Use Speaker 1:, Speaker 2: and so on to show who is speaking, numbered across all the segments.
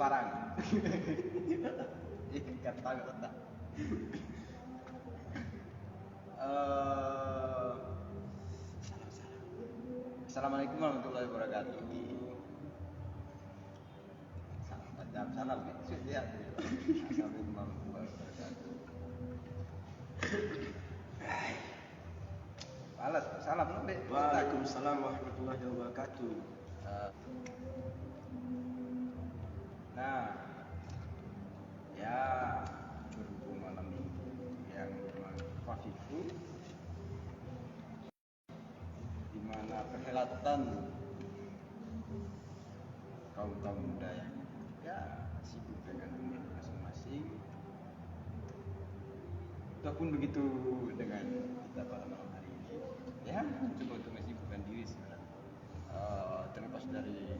Speaker 1: Parang. Ikan tahu tak? Assalamualaikum warahmatullahi wabarakatuh. Salam ya. Assalamualaikum warahmatullahi wabarakatuh. Alas, salam nabi.
Speaker 2: Waalaikumsalam warahmatullahi wabarakatuh.
Speaker 1: Nah, ya berhubung malam minggu yang memang Fafifu, di mana perhelatan kaum muda yang ya sibuk dengan dunia masing-masing. Ataupun begitu dengan kita pada malam hari ini, ya coba untuk mensibukkan diri sebenarnya. Terlepas dari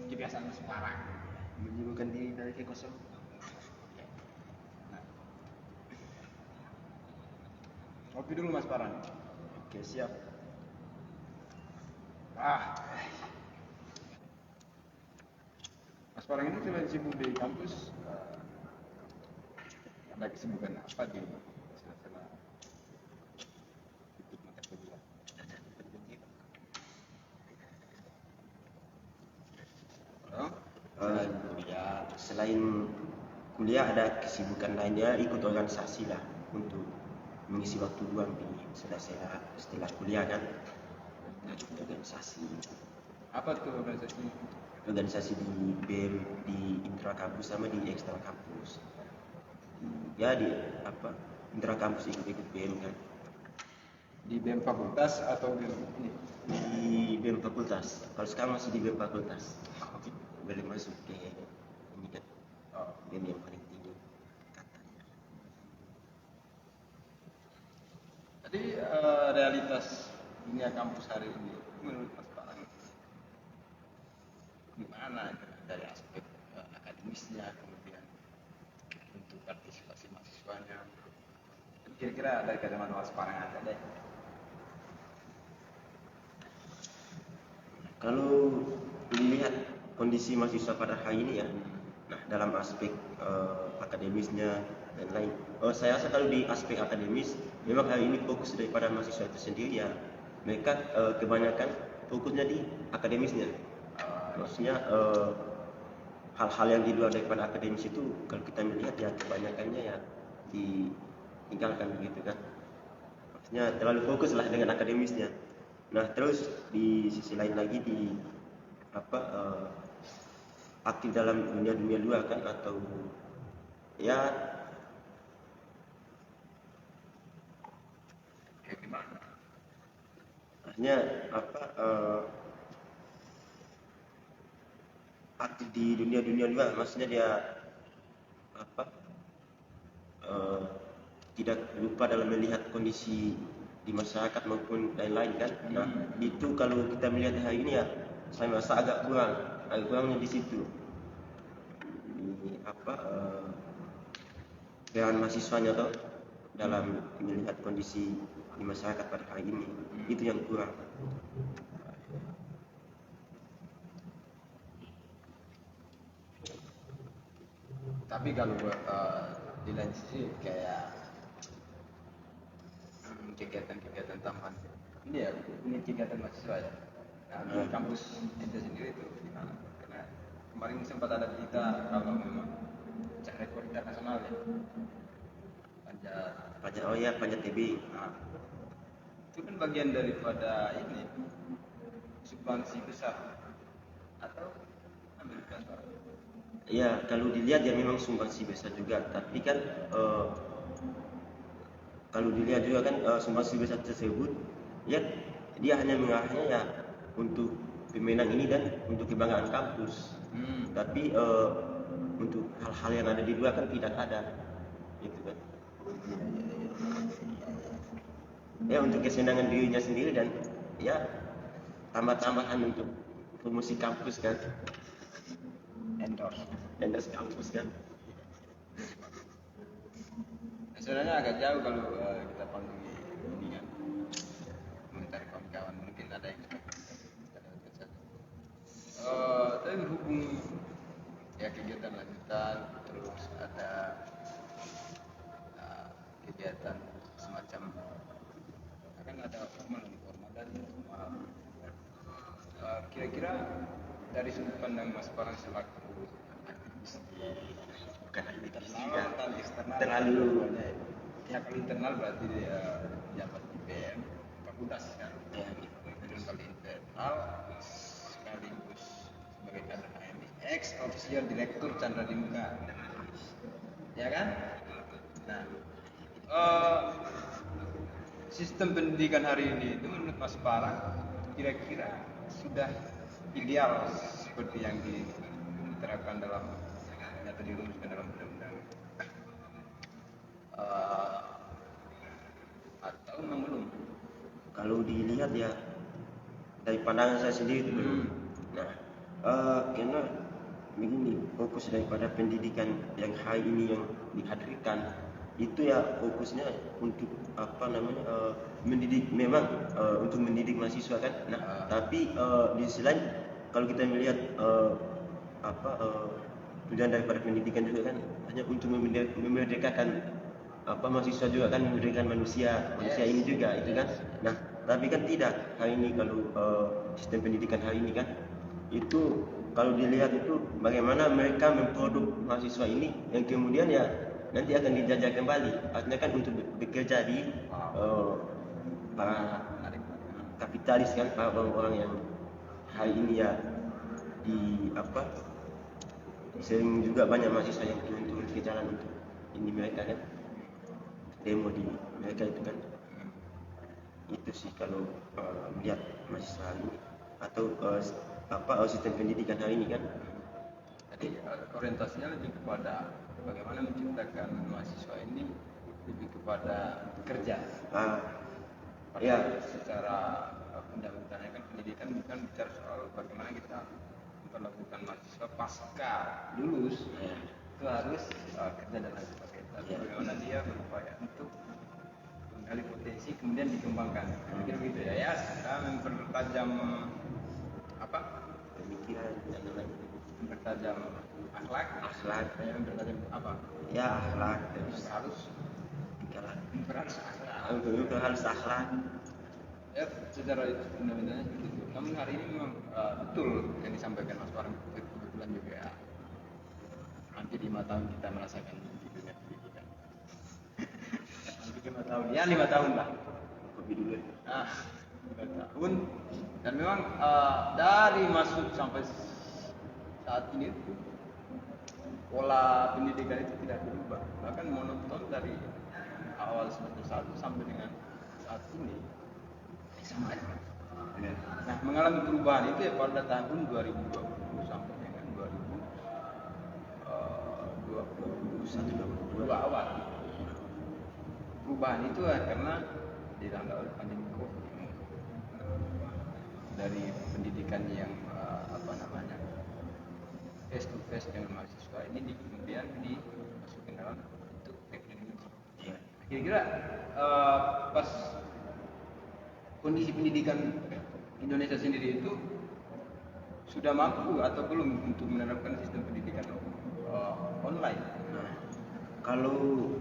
Speaker 1: kebiasaan sekarang,
Speaker 2: Menyibukkan diri dari kekosongan.
Speaker 1: nah, kopi dulu Mas Paran.
Speaker 2: Oke, siap.
Speaker 1: Mas Parang ini selain sibuk di kampus, ada kesibukan apa di sela-sela ikut mata kuliah? Selain kuliah,
Speaker 2: Selain kuliah ada kesibukan lainnya, ikut organisasi lah untuk mengisi waktu luang di sela-sela setelah kuliah kan. Ikut organisasi
Speaker 1: apa tuh organisasi?
Speaker 2: organisasi di BEM, di intra kampus sama di ekstra kampus. Ya di intra kampus ikut BEM kan.
Speaker 1: Di BEM fakultas atau BEM ini?
Speaker 2: Di BEM fakultas. Kalau sekarang masih di BEM fakultas. Boleh masuk ke ini kan. BEM yang paling tinggi katanya.
Speaker 1: Jadi realitas dunia kampus hari ini menurut Mas Parang gimana dari aspek akademisnya, kemudian untuk partisipasi mahasiswanya? Kira-kira dari kacamata Mas Parang aja deh.
Speaker 2: Kalau dilihat kondisi mahasiswa pada hari ini ya, nah dalam aspek akademisnya dan lain, saya rasa kalau di aspek akademis memang hari ini fokus daripada mahasiswa itu sendiri ya, mereka kebanyakan fokusnya di akademisnya. Maksudnya hal-hal yang di luar daripada akademis itu kalau kita melihat ya kebanyakannya ya ditinggalkan begitu kan. Maksudnya terlalu fokus lah dengan akademisnya. Nah terus di sisi lain lagi di aktif dalam dunia luar kan, atau ya
Speaker 1: Gimana?
Speaker 2: maksudnya aktif di dunia luar, maksudnya dia tidak lupa dalam melihat kondisi di masyarakat maupun lain-lain kan. Nah itu kalau kita melihat hari ini ya saya merasa agak kurangnya di situ, di peran mahasiswanya atau dalam melihat kondisi di masyarakat pada hari ini, itu yang kurang.
Speaker 1: Tapi kalau di lain sisi kayak kegiatan tambahan ini ya, ini kegiatan mahasiswa ya. Nah, di kampus ente sendiri itu gimana? Karena kemarin sempat ada berita kalau memang cek rekor internasional ya,
Speaker 2: Panjat TB.
Speaker 1: nah, itu kan bagian daripada ini sumbangsi besar atau ambil contoh?
Speaker 2: Ya kalau dilihat ya memang sumbangsi besar juga, tapi kan kalau dilihat juga kan sumbangsi besar tersebut ya dia hanya mengarahnya ya untuk pemenang ini dan untuk kebanggaan kampus. Tapi untuk hal-hal yang ada di luar kan tidak ada, gitu kan. Ya untuk kesenangan dirinya sendiri dan ya tambah-tambahan untuk promosi kampus kan, endorse kampus kan.
Speaker 1: Sebenarnya agak jauh kalau kita panggungi ini kan, mencari kawan-kawan mungkin ada yang kita dapatkan saja. kira-kira dari sudut pandang Mas Farhan selaku aktivis di
Speaker 2: bukan aktivis
Speaker 1: internal
Speaker 2: juga,
Speaker 1: dan eksternal,
Speaker 2: terlalu
Speaker 1: ya kalau internal berarti dia jabat di PM Fakultas kan,
Speaker 2: ya,
Speaker 1: kemudian kalau internal sekaligus sebagai kader HMI ex officio direktur Chandra di Muka, ya kan? Nah, sistem pendidikan hari ini itu menurut Mas Farhan kira-kira sudah ideal seperti yang diterapkan dalam atau dirumuskan dalam undang-undang atau memang belum?
Speaker 2: kalau dilihat ya dari pandangan saya sendiri itu belum. Nah, karena begini, fokus daripada pendidikan yang hari ini yang dihadirkan itu ya fokusnya untuk apa namanya mendidik, memang untuk mendidik mahasiswa kan. Nah, tapi di sisi lain kalau kita melihat tujuan daripada pendidikan juga kan hanya untuk memerdekakan apa mahasiswa juga kan, memerdekakan manusia ini juga itu kan. Nah, tapi kan tidak hari ini kalau sistem pendidikan hari ini kan itu kalau dilihat itu bagaimana mereka memproduk mahasiswa ini yang kemudian ya nanti akan dijajah kembali, artinya kan untuk bekerja di para kapitalis kan, para orang-orang yang hari ini ya di apa sering juga banyak mahasiswa yang turun ke jalan untuk ini mereka kan demo di mereka itu kan. Itu sih kalau melihat mahasiswa hari ini atau sistem pendidikan hari ini kan.
Speaker 1: Jadi orientasinya lebih kepada bagaimana menciptakan mahasiswa ini lebih kepada bekerja.
Speaker 2: Ya.
Speaker 1: Secara undang-undangnya kan pendidikan bukan bicara soal bagaimana kita memperlakukan mahasiswa pasca lulus, itu harus kerja dan lain sebagainya. Tapi bagaimana dia berupaya untuk menggali potensi kemudian dikembangkan. Mungkin begitu ya. Ya, kita mempertajam
Speaker 2: pemikiran dan lain-lain.
Speaker 1: Mempertajam akhlak, ya, mempertajam apa?
Speaker 2: Ya, akhlak
Speaker 1: harus
Speaker 2: harus akhlak.
Speaker 1: Ya, secara undang-undangnya seperti itu. Namun hari ini memang betul yang disampaikan Mas Farhan, kebetulan juga ya. Hampir 5 tahun kita merasakan di dunia pendidikan. Hampir 5 tahun, ya 5 tahun lah.
Speaker 2: Lebih dulu.
Speaker 1: 5 tahun. Dan memang dari masuk sampai saat ini pola pendidikan itu tidak berubah, bahkan monoton dari awal semester 1 sampai dengan saat ini sama aja. Nah, mengalami perubahan itu ya pada tahun 2020 sampai dengan 2021 awal. Perubahan itu ya karena ditambah oleh pandemi COVID. Dari pendidikan yang face to face dengan mahasiswa ini kemudian dimasukin dalam bentuk teknologi. Kira-kira pas kondisi pendidikan Indonesia sendiri itu sudah mampu atau belum untuk menerapkan sistem pendidikan online?
Speaker 2: Nah, kalau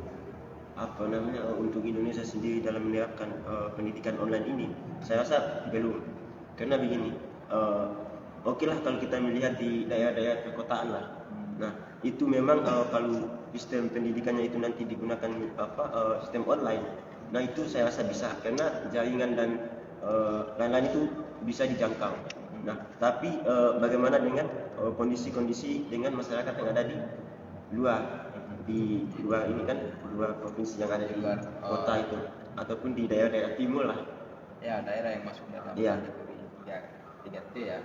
Speaker 2: untuk Indonesia sendiri dalam menerapkan pendidikan online ini, saya rasa belum. Karena begini, oke lah kalau kita melihat di daerah-daerah perkotaan lah. Nah, itu memang kalau sistem pendidikannya itu nanti digunakan sistem online. Nah, itu saya rasa bisa karena jaringan dan lain-lain itu bisa dijangkau. Nah, tapi bagaimana dengan kondisi-kondisi dengan masyarakat yang ada di luar ini kan, luar provinsi yang ada di luar kota itu ataupun di daerah-daerah timur lah.
Speaker 1: Ya, daerah yang masuk dalam kategori 3T ya.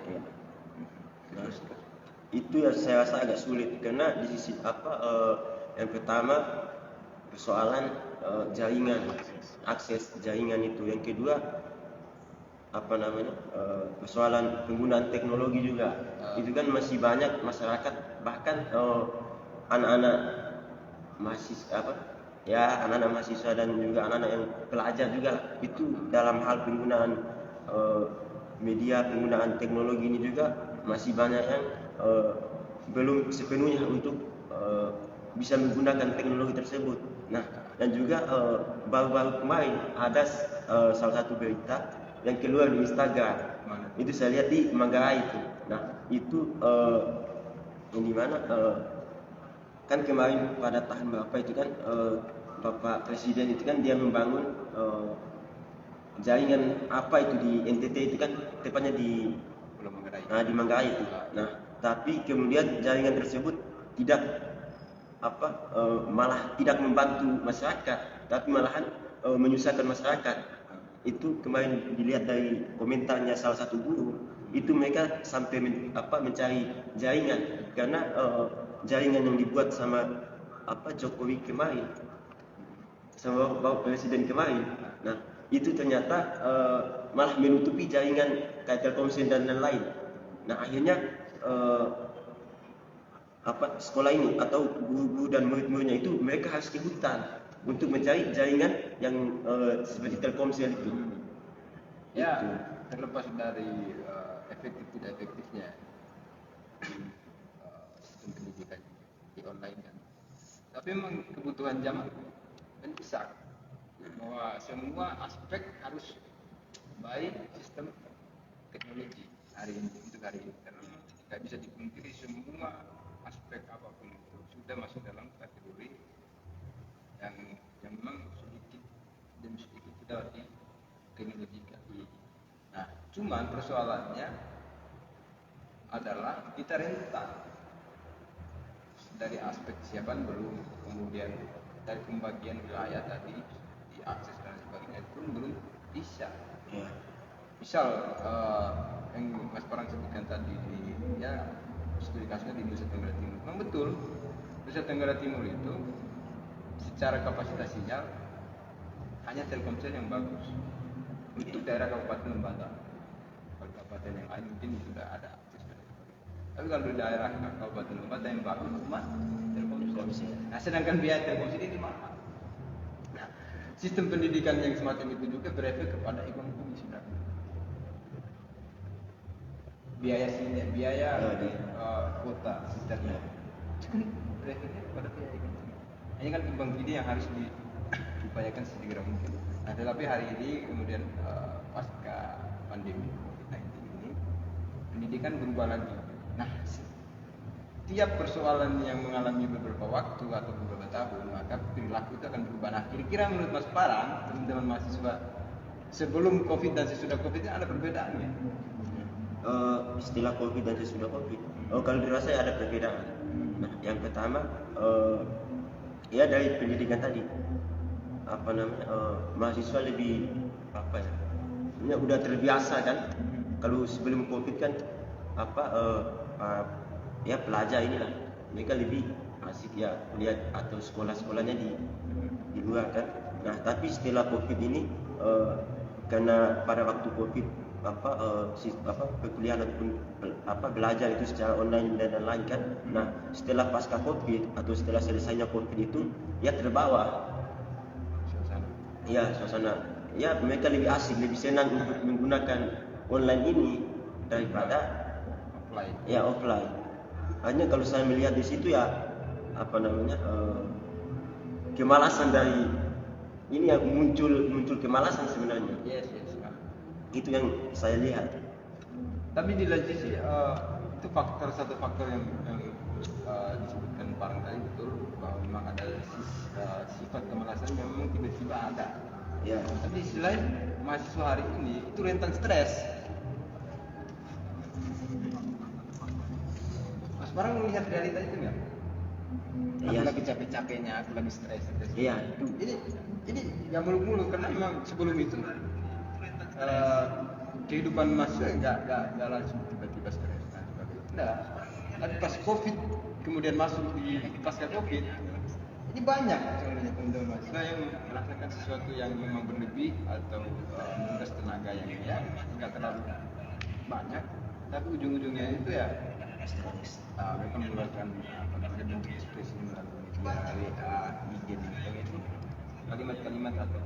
Speaker 2: Nah, itu ya saya rasa agak sulit karena di sisi yang pertama persoalan jaringan, akses jaringan itu. Yang kedua persoalan penggunaan teknologi juga. Itu kan masih banyak masyarakat, bahkan anak-anak mahasiswa dan juga anak-anak yang pelajar juga itu dalam hal penggunaan media, penggunaan teknologi ini juga masih banyak yang belum sepenuhnya untuk bisa menggunakan teknologi tersebut. Nah, dan juga baru-baru kemarin ada salah satu berita yang keluar di Instagram.
Speaker 1: Mana?
Speaker 2: Itu saya lihat di Manggarai itu. Nah itu yang di mana kan kemarin pada tahun berapa itu kan Bapak Presiden itu kan dia membangun jaringan apa itu di NTT itu kan tepatnya di
Speaker 1: Pulau Manggarai.
Speaker 2: di Manggarai itu. Nah tapi kemudian jaringan tersebut tidak malah tidak membantu masyarakat, tapi malahan menyusahkan masyarakat. Itu kemarin dilihat dari komentarnya salah satu guru, itu mereka sampai mencari jaringan karena jaringan yang dibuat sama Jokowi kemarin, sama Bapak Presiden kemarin. Nah itu ternyata malah menutupi jaringan kayak Telkomsel dan lain-lain. Nah akhirnya sekolah ini atau guru-guru dan murid-muridnya itu mereka harus ke hutan untuk mencari jaringan yang seperti Telkomsel itu.
Speaker 1: Ya,
Speaker 2: Itu.
Speaker 1: terlepas dari efektif tidak efektifnya sistem pendidikan di online kan. Tapi memang kebutuhan zaman mendesak bahwa semua aspek harus baik sistem teknologi hari ini untuk hari ini, karena tidak bisa dipungkiri semua aspek apapun itu sudah masuk dalam kategori yang memang sedikit demi sedikit sudah diteknologikan. Nah, cuman persoalannya adalah kita rentan dari aspek kesiapan belum, kemudian dari pembagian wilayah tadi diakses dan sebagainya pun belum bisa.
Speaker 2: Ya.
Speaker 1: Misal yang Mas Parang sebutkan tadi ya studi kasusnya di Nusa Tenggara Timur. Memang betul, Nusa Tenggara Timur itu secara kapasitas sinyal hanya Telkomsel yang bagus untuk daerah Kabupaten Lembata. Kalau kabupaten yang lain mungkin sudah ada akses dan sebagainya. Tapi kalau di daerah Kabupaten Lembata yang bagus cuma Telkomsel. Nah, sedangkan biaya Telkomsel ini mahal. Nah, sistem pendidikan yang semacam itu juga berefek kepada ekonomi sebenarnya. Biaya sinyal, biaya kuota internet itu kan berefeknya kepada biaya ekonomi. Ini kan tumbang gini yang harus diupayakan segera mungkin. Nah, tetapi hari ini kemudian pasca pandemi COVID-19 ini pendidikan berubah lagi. Nah, setiap persoalan yang mengalami beberapa waktu atau beberapa tahun, maka perilaku itu akan berubah. Nah, kira-kira menurut Mas Parang, teman-teman mahasiswa sebelum COVID dan sesudah COVID itu ada perbedaannya?
Speaker 2: Istilah COVID dan sesudah COVID. Kalau dirasa ada perbedaan. Nah, yang pertama ya dari pendidikan tadi mahasiswa lebih sebenarnya udah terbiasa kan. Kalau sebelum COVID kan ya pelajar inilah mereka lebih asik ya lihat atau sekolahnya di luar kan. Nah tapi setelah COVID ini karena pada waktu COVID perkuliahan ataupun belajar itu secara online dan lain-lain kan. Nah setelah pasca COVID atau setelah selesainya COVID itu ya terbawa suasana ya mereka lebih asik, lebih senang untuk menggunakan online ini daripada offline. Hanya kalau saya melihat di situ ya kemalasan dari ini yang muncul kemalasan sebenarnya.
Speaker 1: Yes.
Speaker 2: Itu yang saya lihat.
Speaker 1: Tapi di lain sisi itu satu faktor yang disebutkan Parang tadi betul, bahwa memang ada sifat kemalasan yang memang tiba-tiba ada.
Speaker 2: Ya.
Speaker 1: Tapi di sisi lain mahasiswa hari ini itu rentan stres. Mas Parang melihat realita itu nggak? Aku lagi capek-capeknya, aku lagi stres.
Speaker 2: Iya.
Speaker 1: Ini nggak muluk-muluk karena memang sebelum itu kehidupan mahasiswa nggak langsung tiba-tiba stres. Nah, tapi pas COVID kemudian masuk di pasca COVID ini banyak sebenarnya teman-teman mahasiswa yang melakukan sesuatu yang memang berlebih atau menguras tenaga yang ya nggak terlalu banyak, tapi ujung-ujungnya itu ya mereka mengeluarkan bentuk ekspresi melalui WA, IG dan sebagainya. Kalimat-kalimat atau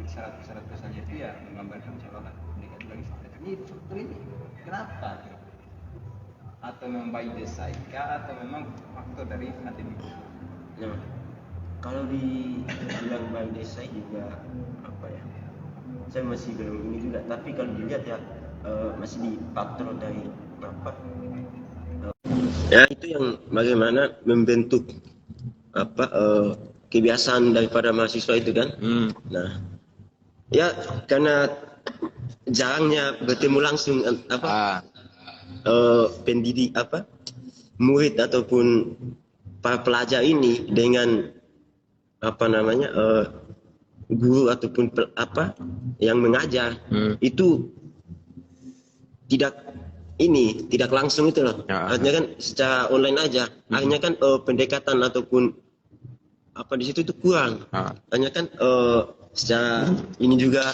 Speaker 1: syarat pesannya itu ya menggambarkan seolah-olah mereka itu lagi stres. Ini faktor ini kenapa? Atau memang by design atau memang faktor dari pandemi?
Speaker 2: Nah, kalau dibilang by design juga saya masih belum ini juga. Tapi kalau dilihat ya masih di faktor dari apa? Ya itu yang bagaimana membentuk apa kebiasaan daripada mahasiswa itu kan. Nah, ya karena jarangnya bertemu langsung apa pendidik apa murid ataupun para pelajar ini dengan apa namanya guru ataupun apa yang mengajar itu tidak langsung itu loh. Artinya kan secara online aja. Artinya kan pendekatan ataupun apa di situ itu kurang. Artinya kan secara ini juga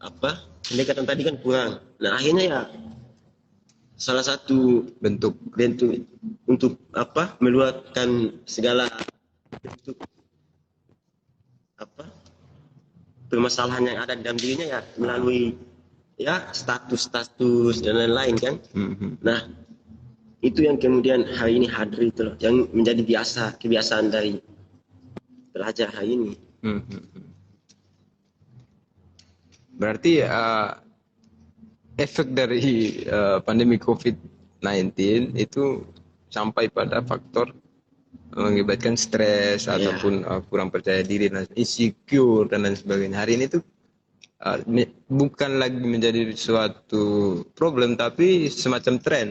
Speaker 2: apa pendekatan tadi kan kurang. Nah akhirnya ya salah satu bentuk untuk apa meluapkan segala bentuk apa permasalahan yang ada di dalam dirinya ya melalui ya status dan lain-lain kan. Nah itu yang kemudian hari ini hadir itu loh, yang menjadi kebiasaan dari pelajar hari ini.
Speaker 3: Berarti efek dari pandemi COVID-19 itu sampai pada faktor mengakibatkan stres ataupun kurang percaya diri dan insecure dan lain sebagainya. Hari ini tuh bukan lagi menjadi suatu problem tapi semacam tren.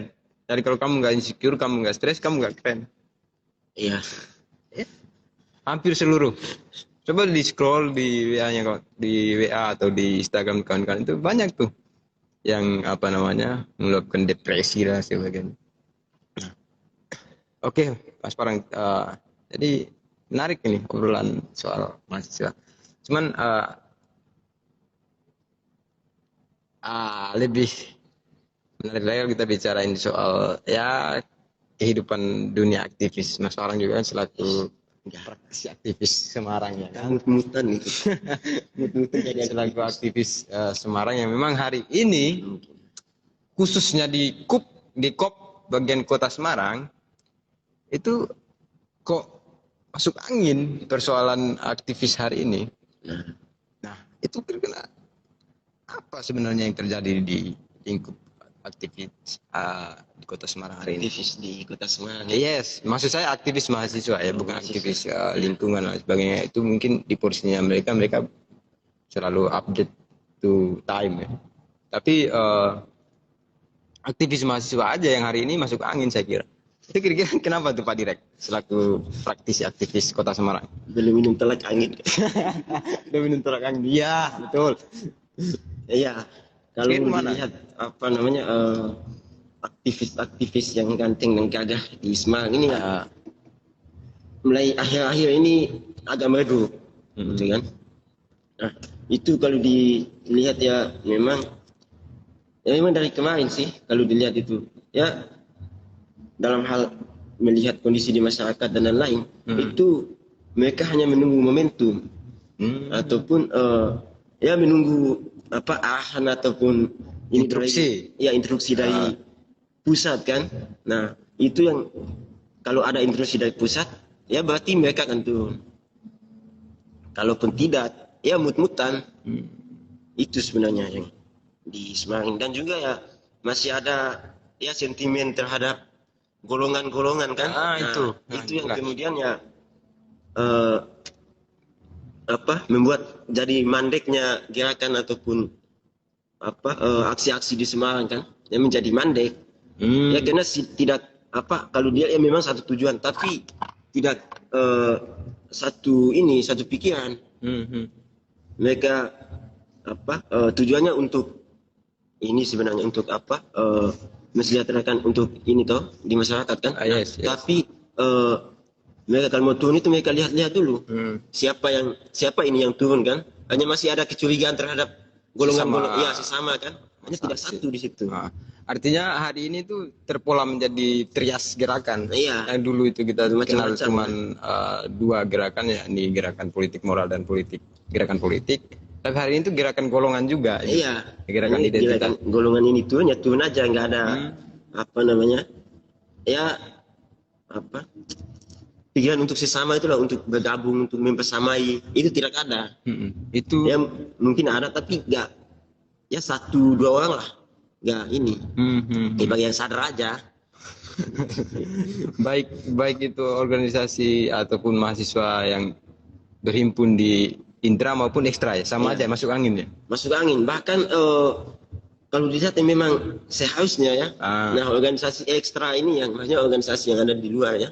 Speaker 3: Jadi kalau kamu nggak insecure, kamu nggak stres, kamu nggak keren.
Speaker 2: Iya.
Speaker 3: Hampir seluruh. Coba di scroll di WA-nya, di WA atau di Instagram kawan-kawan itu banyak tuh yang apa namanya meluapkan depresi dan sebagainya. Oke, Mas Parang. Jadi menarik ini obrolan soal mahasiswa. Cuman lebih menarik lagi kalau kita bicarain soal ya kehidupan dunia aktivis. Mas Parang juga kan selaku praktisi aktivis Semarang ya.
Speaker 2: Mut-mutan itu.
Speaker 3: Selaku aktivis Semarang yang memang hari ini khususnya di KOP bagian kota Semarang itu kok masuk angin persoalan aktivis hari ini. Nah, itu kira-kira apa sebenarnya yang terjadi di lingkup aktivis di kota Semarang hari ini?
Speaker 2: Aktivis di kota Semarang.
Speaker 3: Yes, maksud saya aktivis mahasiswa ya, bukan aktivis lingkungan dan sebagainya. Itu mungkin di porsinya mereka selalu update to time ya. Tapi aktivis mahasiswa aja yang hari ini masuk angin saya kira. Itu kira-kira kenapa tuh Pak Direk selaku praktisi aktivis kota Semarang?
Speaker 2: Belum minum telak angin.
Speaker 3: Udah minum telak angin. Iya, betul.
Speaker 2: Iya. Kalau dilihat apa namanya aktivis-aktivis yang ganteng dan gagah di Semarang ini ya mulai akhir-akhir ini agak meredup, gitu kan? Nah itu kalau dilihat ya memang dari kemarin sih kalau dilihat itu ya dalam hal melihat kondisi di masyarakat dan lain-lain itu mereka hanya menunggu momentum ataupun ya menunggu apa arahan ataupun instruksi dari pusat kan. Nah itu yang kalau ada instruksi dari pusat ya berarti mereka akan turun, kalaupun tidak ya mut-mutan. Itu sebenarnya yang di Semarang dan juga ya masih ada ya sentimen terhadap golongan-golongan kan. Itu yang kemudian ya membuat jadi mandeknya gerakan ataupun aksi-aksi di Semarang kan yang menjadi mandek. Ya karena tidak kalau dia ya memang satu tujuan tapi tidak satu pikiran. Mereka tujuannya untuk ini sebenarnya untuk mensejahterakan untuk ini toh di masyarakat kan.
Speaker 3: Yes.
Speaker 2: Tapi mereka kalau mau turun itu mereka lihat-lihat dulu siapa ini yang turun kan. Hanya masih ada kecurigaan terhadap golongan-golongan sesama kan. Hanya tidak satu di situ.
Speaker 3: Artinya hari ini tuh terpola menjadi trias gerakan. Yang dulu itu kita kenal cuma dua gerakan ya, ini gerakan politik moral dan gerakan politik. Tapi hari ini tuh gerakan golongan juga.
Speaker 2: Iya.
Speaker 3: Gerakan identitas.
Speaker 2: Gerakan golongan ini turun aja nggak ada pikiran untuk sesama itulah, untuk bergabung, untuk mempersamai, itu tidak ada.
Speaker 3: Itu
Speaker 2: Ya mungkin ada tapi nggak, ya 1-2 orang lah, nggak ini. Kayak bagi yang sadar aja.
Speaker 3: baik itu organisasi ataupun mahasiswa yang berhimpun di intra maupun ekstra ya, sama aja masuk angin ya.
Speaker 2: Masuk angin. Bahkan kalau dilihat memang seharusnya ya. Nah, organisasi ekstra ini yang maksudnya organisasi yang ada di luar ya.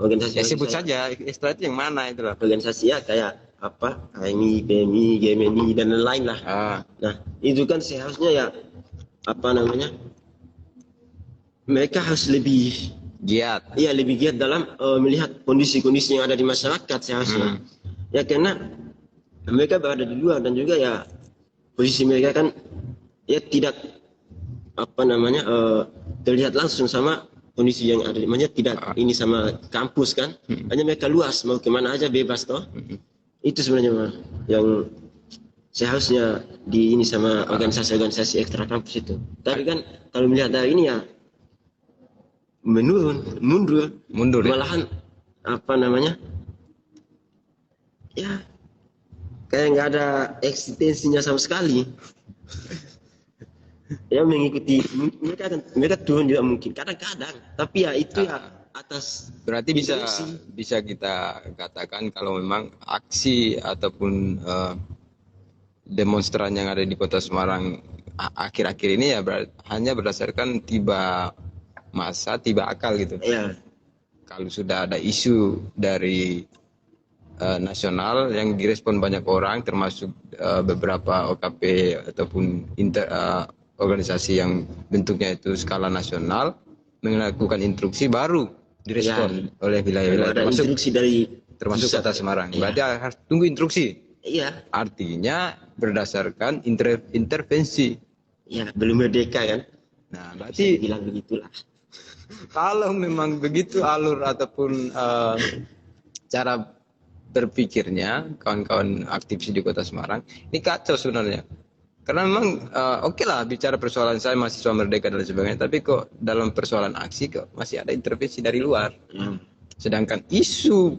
Speaker 2: Organisasi
Speaker 3: Ya sebut saja ekstra itu yang mana itu lah.
Speaker 2: Organisasi ya kayak apa? AMI, PMI, GMNI dan lain-lain lah. Nah, itu kan seharusnya ya apa namanya? Mereka harus lebih
Speaker 3: giat.
Speaker 2: Iya, lebih giat dalam melihat kondisi-kondisi yang ada di masyarakat seharusnya. Ya karena mereka berada di luar dan juga ya posisi mereka kan ya tidak apa namanya terlihat langsung sama kondisi yang ada, makanya tidak ini sama kampus kan, hanya mereka luas mau kemana aja bebas toh. Itu sebenarnya yang seharusnya di ini sama organisasi-organisasi ekstra kampus itu. Tapi kan kalau melihat dari ini ya mundur malahan apa namanya ya kayak nggak ada eksistensinya sama sekali. Ya mengikuti mereka turun juga mungkin kadang-kadang, tapi ya itu ya atas
Speaker 3: berarti bisa kita katakan kalau memang aksi ataupun demonstran yang ada di Kota Semarang akhir-akhir ini ya hanya berdasarkan tiba masa, tiba akal gitu.
Speaker 2: Ya.
Speaker 3: Kalau sudah ada isu dari nasional yang direspon banyak orang, termasuk beberapa OKP ataupun organisasi yang bentuknya itu skala nasional, melakukan instruksi baru direspon oleh wilayah-wilayah termasuk Kota Semarang. Berarti harus tunggu instruksi.
Speaker 2: Iya.
Speaker 3: Artinya berdasarkan intervensi.
Speaker 2: Ya, belum merdeka kan.
Speaker 3: Nah, berarti
Speaker 2: bilang begitulah.
Speaker 3: Kalau memang begitu alur ataupun cara berpikirnya kawan-kawan aktivis di Kota Semarang, ini kacau sebenarnya. Karena memang oke lah bicara persoalan saya mahasiswa merdeka dan sebagainya, tapi kok dalam persoalan aksi kok masih ada intervensi dari luar. Sedangkan isu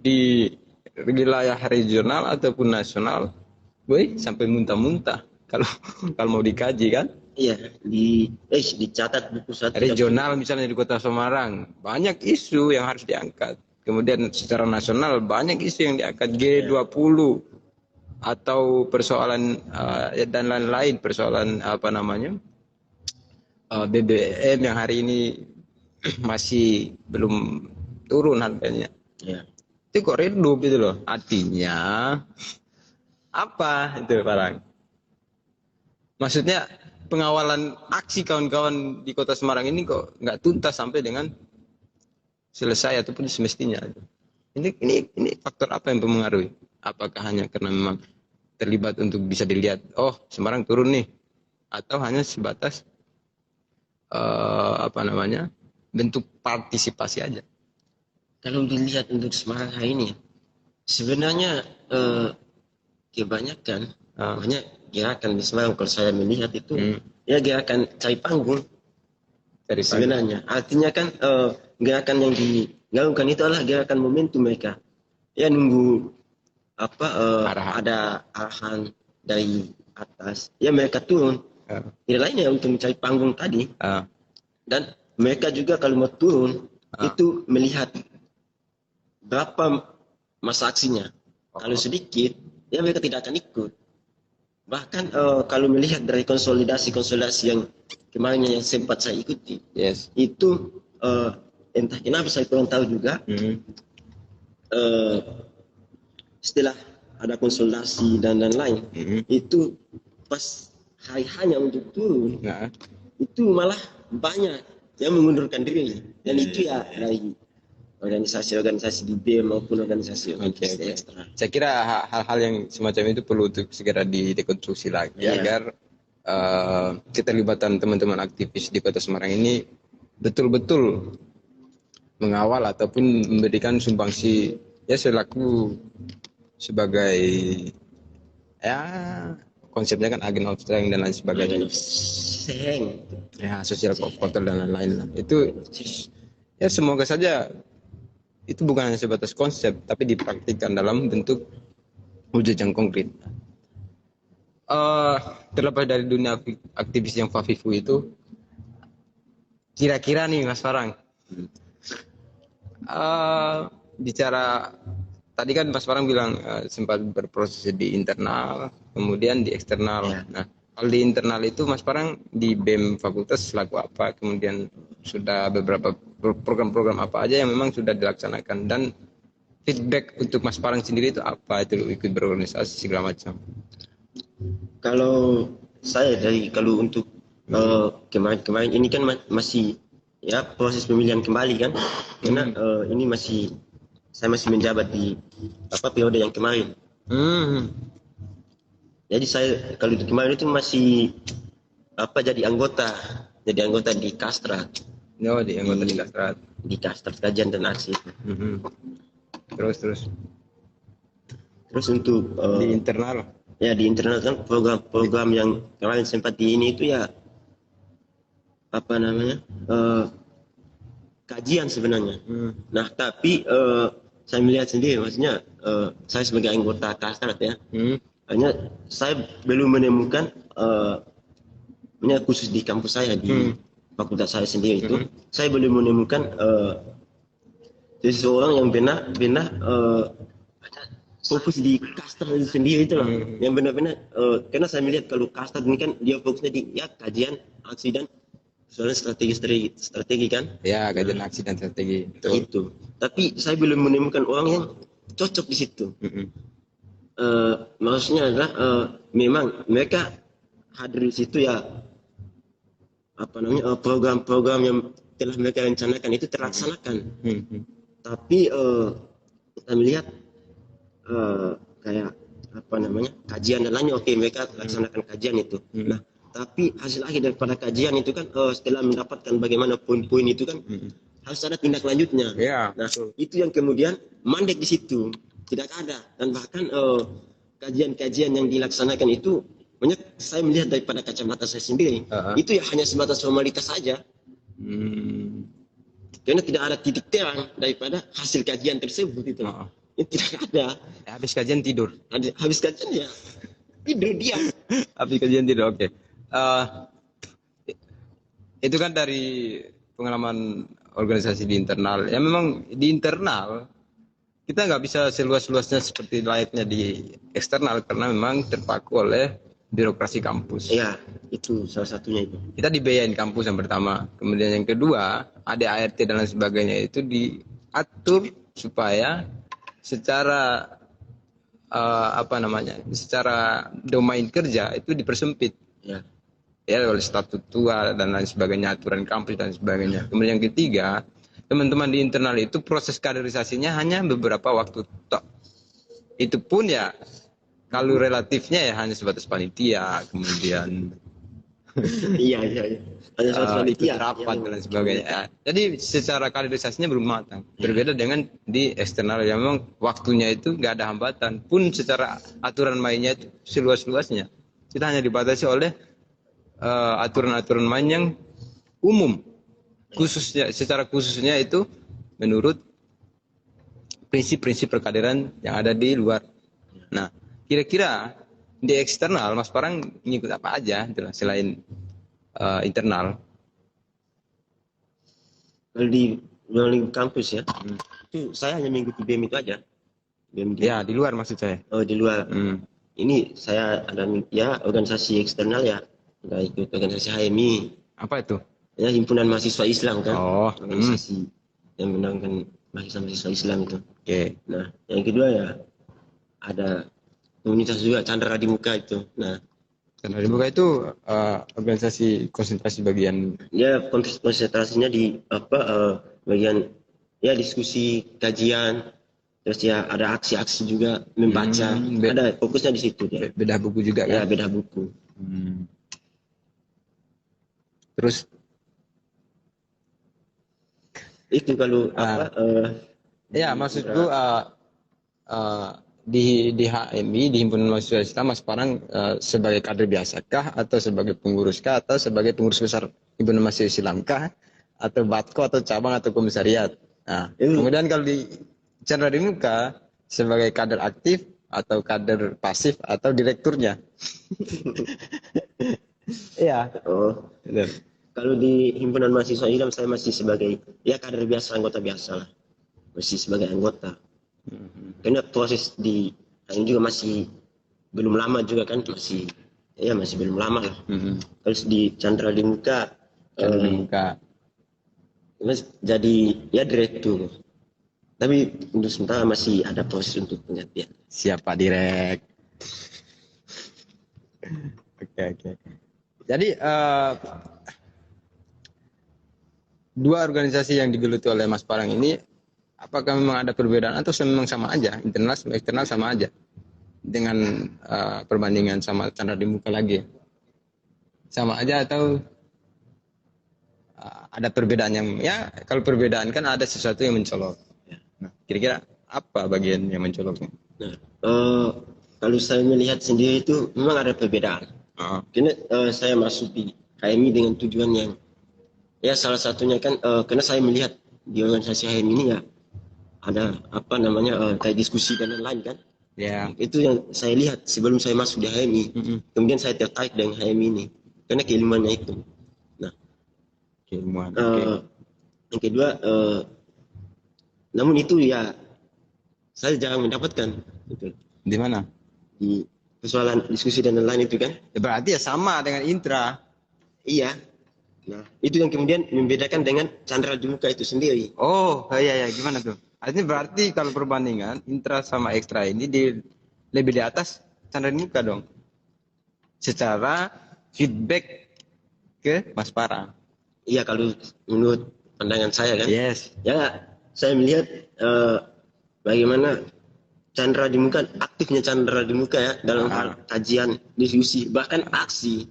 Speaker 3: di wilayah regional ataupun nasional, sampai muntah-muntah kalau mau dikaji kan.
Speaker 2: Iya, dicatat buku satu.
Speaker 3: Regional misalnya di Kota Semarang, banyak isu yang harus diangkat. Kemudian secara nasional banyak isu yang diangkat, G20 atau persoalan dan lain-lain, persoalan apa namanya BBM yang hari ini masih belum turun harganya.
Speaker 2: Ya.
Speaker 3: Itu kok redup gitu loh. Artinya apa itu Parang? Maksudnya pengawalan aksi kawan-kawan di Kota Semarang ini kok nggak tuntas sampai dengan selesai ataupun semestinya. Ini faktor apa yang mempengaruhi? Apakah hanya karena memang terlibat untuk bisa dilihat, oh Semarang turun nih, atau hanya sebatas bentuk partisipasi aja?
Speaker 2: Kalau dilihat untuk Semarang hari ini, sebenarnya kebanyakan banyak gerakan di Semarang kalau saya melihat itu ya gerakan cari panggung. Sebenarnya artinya kan gerakan yang dilakukan itu adalah gerakan momentum mereka. Ya nunggu ada arahan dari atas. Ya mereka turun. Tidak lainnya untuk mencari panggung tadi. Dan mereka juga kalau mau turun itu melihat berapa masa aksinya. Kalau sedikit, ya mereka tidak akan ikut. Bahkan kalau melihat dari konsolidasi yang kemarin yang sempat saya ikuti, itu entah kenapa saya kurang tahu juga. Setelah ada konsolidasi dan lain-lain, itu pas hari hanya untuk turun, itu malah banyak yang mengundurkan diri. Dan itu ya dari organisasi-organisasi di BEM maupun organisasi ekstra.
Speaker 3: Saya kira hal-hal yang semacam itu perlu untuk segera dikonstruksi lagi agar keterlibatan teman-teman aktivis di Kota Semarang ini betul-betul mengawal ataupun memberikan sumbangsi ya selaku sebagai ya konsepnya kan agen of strength dan lain sebagainya. Ya social factor dan lain-lain lah. Itu ya semoga saja itu bukan hanya sebatas konsep, tapi dipraktikkan dalam bentuk wujud yang konkret. Terlepas dari dunia aktivis yang Fafifu itu, kira-kira nih Mas Farang, bicara tadi kan Mas Farang bilang sempat berproses di internal, kemudian di eksternal.
Speaker 2: Ya.
Speaker 3: Nah, kalau di internal itu Mas Farang di BEM fakultas selaku apa, kemudian sudah beberapa program-program apa aja yang memang sudah dilaksanakan, dan feedback untuk Mas Farang sendiri itu apa, itu ikut berorganisasi segala macam.
Speaker 2: Kalau saya kalau untuk kemarin ini kan masih ya proses pemilihan kembali kan, karena ini saya masih menjabat di periode yang kemarin. Jadi saya kalau di kemarin itu masih jadi anggota di Kastrat.
Speaker 3: Oh, di anggota di Kastrat.
Speaker 2: Di Kastrat Kajian dan Aksi.
Speaker 3: Terus
Speaker 2: untuk
Speaker 3: di internal.
Speaker 2: Ya di internal kan program yang kemarin sempat di ini itu ya kajian sebenarnya. Nah tapi saya melihat sendiri, maksudnya saya sebagai anggota Kastrat ya, hanya saya belum menemukan khusus di kampus saya di fakultas saya sendiri itu, saya belum menemukan seseorang yang benar fokus di Kastrat itu sendiri itu loh, yang benar-benar karena saya melihat kalau Kastrat ini kan dia fokusnya di kajian, aksi dan soalnya strategi kan? Ya,
Speaker 3: kajian aksi dan strategi.
Speaker 2: Itu. Tapi saya belum menemukan orang yang cocok di situ. Maksudnya adalah memang mereka hadir di situ ya program-program yang telah mereka rencanakan itu terlaksanakan. Tapi kita melihat kayak kajian dan lainnya, oke mereka laksanakan kajian itu. Nah, tapi hasil akhir daripada kajian itu kan setelah mendapatkan bagaimana poin-poin itu kan harus ada tindak lanjutnya. Nah, itu yang kemudian mandek di situ tidak ada, dan bahkan kajian-kajian yang dilaksanakan itu banyak saya melihat daripada kacamata saya sendiri itu ya hanya sebatas formalitas saja. Karena tidak ada titik terang daripada hasil kajian tersebut itu. Itu tidak ada.
Speaker 3: Habis kajian tidur.
Speaker 2: Habis kajian ya tidur dia.
Speaker 3: Habis kajian tidur, oke. Itu kan dari pengalaman organisasi di internal. Ya memang di internal kita nggak bisa seluas-luasnya seperti layaknya di eksternal karena memang terpaku oleh birokrasi kampus.
Speaker 2: Iya, itu salah satunya itu.
Speaker 3: Kita dibiayain kampus yang pertama, kemudian yang kedua ada ART dan lain sebagainya itu diatur supaya secara secara domain kerja itu dipersempit. Ya oleh statuta dan lain sebagainya, aturan kampus dan sebagainya. Kemudian yang ketiga, teman-teman di internal itu proses kaderisasinya hanya beberapa waktu tok. Itu pun ya kalau relatifnya ya hanya sebatas panitia, kemudian
Speaker 2: hanya sebatas panitia,
Speaker 3: rapat dan lain sebagainya. Jadi secara kaderisasinya belum matang. Berbeda dengan di eksternal yang memang waktunya itu nggak ada hambatan. Pun secara aturan mainnya itu seluas-luasnya. Kita hanya dibatasi oleh aturan-aturan main yang umum, secara khususnya itu menurut prinsip-prinsip perkaderan yang ada di luar. Nah, kira-kira di eksternal Mas Parang ngikut apa aja selain internal?
Speaker 2: Kalau di kampus ya, itu saya hanya mengikuti BEM itu aja. BEM
Speaker 3: ya di luar maksud saya.
Speaker 2: Oh di luar. Ini saya ada ya organisasi eksternal ya. Nggak ikut organisasi HMI.
Speaker 3: Apa itu?
Speaker 2: Ya himpunan mahasiswa Islam kan. Organisasi yang menaungkan mahasiswa Islam itu.
Speaker 3: Oke.
Speaker 2: Nah yang kedua ya ada komunitas juga Chandra di Muka itu. Nah
Speaker 3: Chandra di Muka itu organisasi konsentrasi bagian.
Speaker 2: Ya konsentrasinya di bagian ya diskusi kajian. Terus ya ada aksi-aksi juga membaca. Ada fokusnya di situ ya.
Speaker 3: Bedah buku juga kan?
Speaker 2: Ya bedah buku.
Speaker 3: Terus
Speaker 2: itu kalau
Speaker 3: ya maksudku di HMI, di Himpunan Mahasiswa Islam, Mas Parang sebagai kader biasakah atau sebagai penguruskah atau sebagai pengurus besar Himpunan Mahasiswa Islamkah atau Batko atau cabang atau komisariat? Nah, kemudian kalau di Chandra di Muka sebagai kader aktif atau kader pasif atau direkturnya. Iya.
Speaker 2: Oh,
Speaker 3: Betul.
Speaker 2: kalau di himpunan mahasiswa Islam saya masih sebagai ya kader biasa, anggota biasa lah, masih sebagai anggota. Karena proses di ini juga masih belum lama juga kan, masih belum lama lah. Terus di Chandra di Muka
Speaker 3: Chandra di Muka.
Speaker 2: jadi ya direktur. Tapi untuk sementara masih ada proses untuk penggantian.
Speaker 3: Siapa direk? Oke. Jadi dua organisasi yang digeluti oleh Mas Parang ini, apakah memang ada perbedaan atau memang sama aja, internal sama eksternal sama aja dengan perbandingan sama Chandra di Muka lagi? Sama aja atau ada perbedaan yang ya kalau perbedaan kan ada sesuatu yang mencolok. Nah, kira-kira apa bagian yang mencoloknya?
Speaker 2: Nah, kalau saya melihat sendiri itu memang ada perbedaan. Karena saya masuk di HMI dengan tujuan yang ya salah satunya kan karena saya melihat di organisasi HMI ini ya ada apa namanya kayak diskusi dan lain-lain kan.
Speaker 3: Ya.
Speaker 2: Itu yang saya lihat sebelum saya masuk di HMI. Kemudian saya tertarik dengan HMI ini karena keilmuannya itu. Nah,
Speaker 3: keilmuan.
Speaker 2: Yang kedua, namun itu ya saya jarang mendapatkan. Gitu.
Speaker 3: Di mana?
Speaker 2: Di persoalan diskusi dan lain-lain itu kan.
Speaker 3: Ya, berarti ya sama dengan intra.
Speaker 2: Iya. Nah, itu yang kemudian membedakan dengan Chandra di Muka itu sendiri.
Speaker 3: Oh, iya, gimana tuh? Artinya berarti kalau perbandingan intra sama ekstra ini lebih di atas Chandra di Muka dong. Secara feedback ke Mas Parang.
Speaker 2: Iya, kalau menurut pandangan saya kan.
Speaker 3: Yes.
Speaker 2: Ya, saya melihat bagaimana Chandra di Muka, aktifnya Chandra di Muka ya dalam hal kajian, diskusi, bahkan aksi.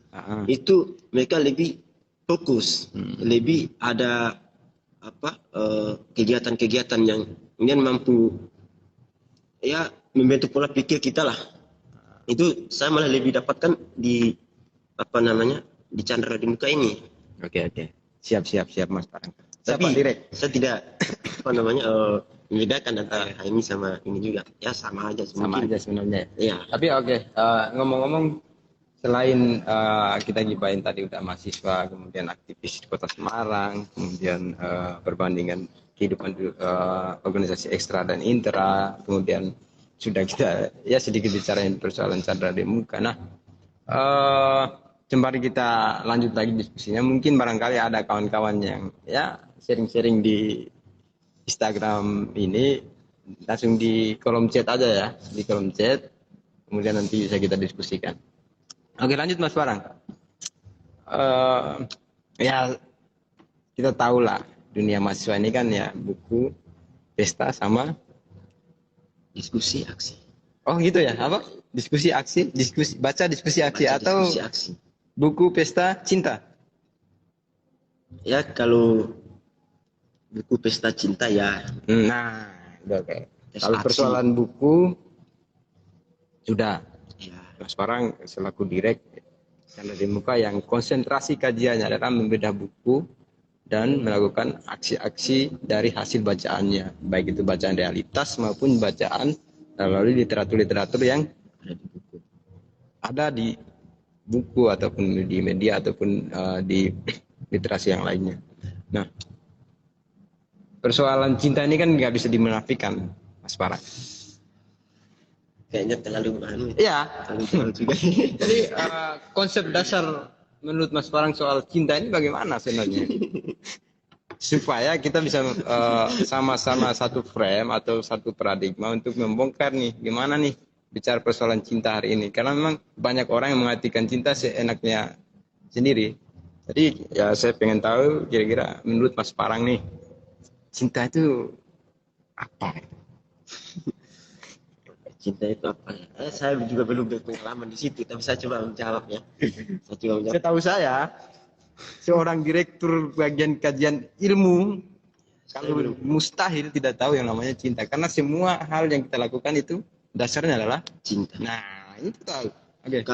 Speaker 2: Itu mereka lebih fokus, lebih ada apa kegiatan-kegiatan yang kemudian mampu ya membentuk pola pikir kita lah. Itu saya malah lebih dapatkan di apa namanya di Chandra di Muka ini.
Speaker 3: Oke. Siap Mas Parang.
Speaker 2: Tapi saya tidak apa namanya membedakan antara ini sama ini juga. Ya sama aja
Speaker 3: Sama aja sebenarnya.
Speaker 2: Iya.
Speaker 3: Tapi ngomong-ngomong selain kita gibahin tadi udah mahasiswa, kemudian aktivis di Kota Semarang, kemudian perbandingan kehidupan organisasi ekstra dan intra, kemudian sudah kita ya sedikit bicarain persoalan Chandra di Muka. Nah, sembari kita lanjut lagi diskusinya, mungkin barangkali ada kawan-kawan yang ya sharing-sharing di Instagram ini, langsung di kolom chat aja ya, di kolom chat, kemudian nanti bisa kita diskusikan. Oke, lanjut Mas Parang. Ya kita tahu lah dunia mahasiswa ini kan ya buku, pesta sama
Speaker 2: Diskusi aksi.
Speaker 3: oh gitu ya, apa? Diskusi aksi, baca diskusi aksi atau
Speaker 2: Diskusi aksi.
Speaker 3: buku pesta cinta.
Speaker 2: Ya kalau buku pesta cinta ya.
Speaker 3: Nah, oke. Kalau
Speaker 2: Aksi.
Speaker 3: persoalan buku sudah
Speaker 2: Ya.
Speaker 3: Mas Parang selaku direk Chandra di Muka yang konsentrasi kajiannya adalah membedah buku dan melakukan aksi-aksi dari hasil bacaannya, baik itu bacaan realitas maupun bacaan melalui literatur-literatur yang ada di buku ataupun di media ataupun di literasi yang lainnya. Nah, persoalan cinta ini kan nggak bisa dimenafikan, Mas Parang.
Speaker 2: Kayaknya terlalu
Speaker 3: Iya.
Speaker 2: terlalu juga.
Speaker 3: Jadi konsep dasar menurut Mas Parang soal cinta ini bagaimana sebenarnya? Supaya kita bisa sama-sama satu frame atau satu paradigma untuk membongkar nih gimana nih bicara persoalan cinta hari ini. Karena memang banyak orang yang mengartikan cinta seenaknya sendiri. Jadi ya saya pengen tahu kira-kira menurut Mas Parang nih cinta itu apa?
Speaker 2: Cinta itu apa ya? Saya juga belum berpengalaman di situ, tapi saya coba menjawab ya.
Speaker 3: Setahu saya, seorang direktur bagian kajian ilmu, kalau mustahil tidak tahu yang namanya cinta. Karena semua hal yang kita lakukan itu dasarnya adalah
Speaker 2: cinta.
Speaker 3: Nah, itu tahu. Oke.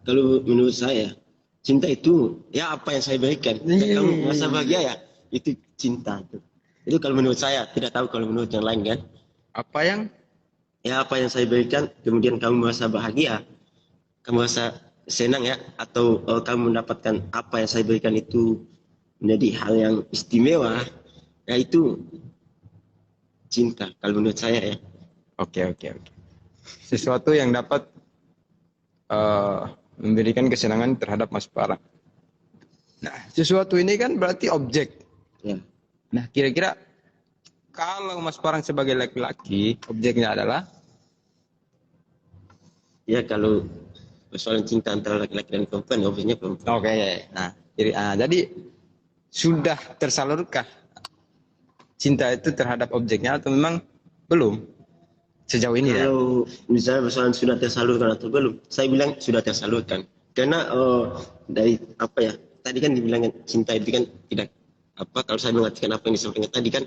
Speaker 2: Kalau menurut saya, cinta itu ya apa yang saya berikan. Kamu merasa bahagia ya, itu cinta tuh. Itu kalau menurut saya, tidak tahu kalau menurut yang lain kan.
Speaker 3: Apa yang
Speaker 2: Ya apa yang saya berikan, kemudian kamu merasa bahagia, kamu merasa senang ya, atau kamu mendapatkan apa yang saya berikan itu menjadi hal yang istimewa, ya itu cinta kalau menurut saya ya.
Speaker 3: Oke. Sesuatu yang dapat memberikan kesenangan terhadap Mas Parang. Nah, sesuatu ini kan berarti objek.
Speaker 2: Ya.
Speaker 3: Nah, kira-kira kalau Mas Parang sebagai laki-laki, objeknya adalah
Speaker 2: Ya kalau persoalan cinta antara laki-laki dan perempuan, objeknya perempuan.
Speaker 3: oke. Nah, jadi sudah tersalurkah cinta itu terhadap objeknya atau memang belum sejauh ini ya?
Speaker 2: Kalau misalnya persoalan sudah tersalurkan atau belum, saya bilang sudah tersalurkan. Karena dari apa ya? Tadi kan dibilang cinta itu kan tidak apa? Kalau saya mengartikan apa yang disampaikan tadi kan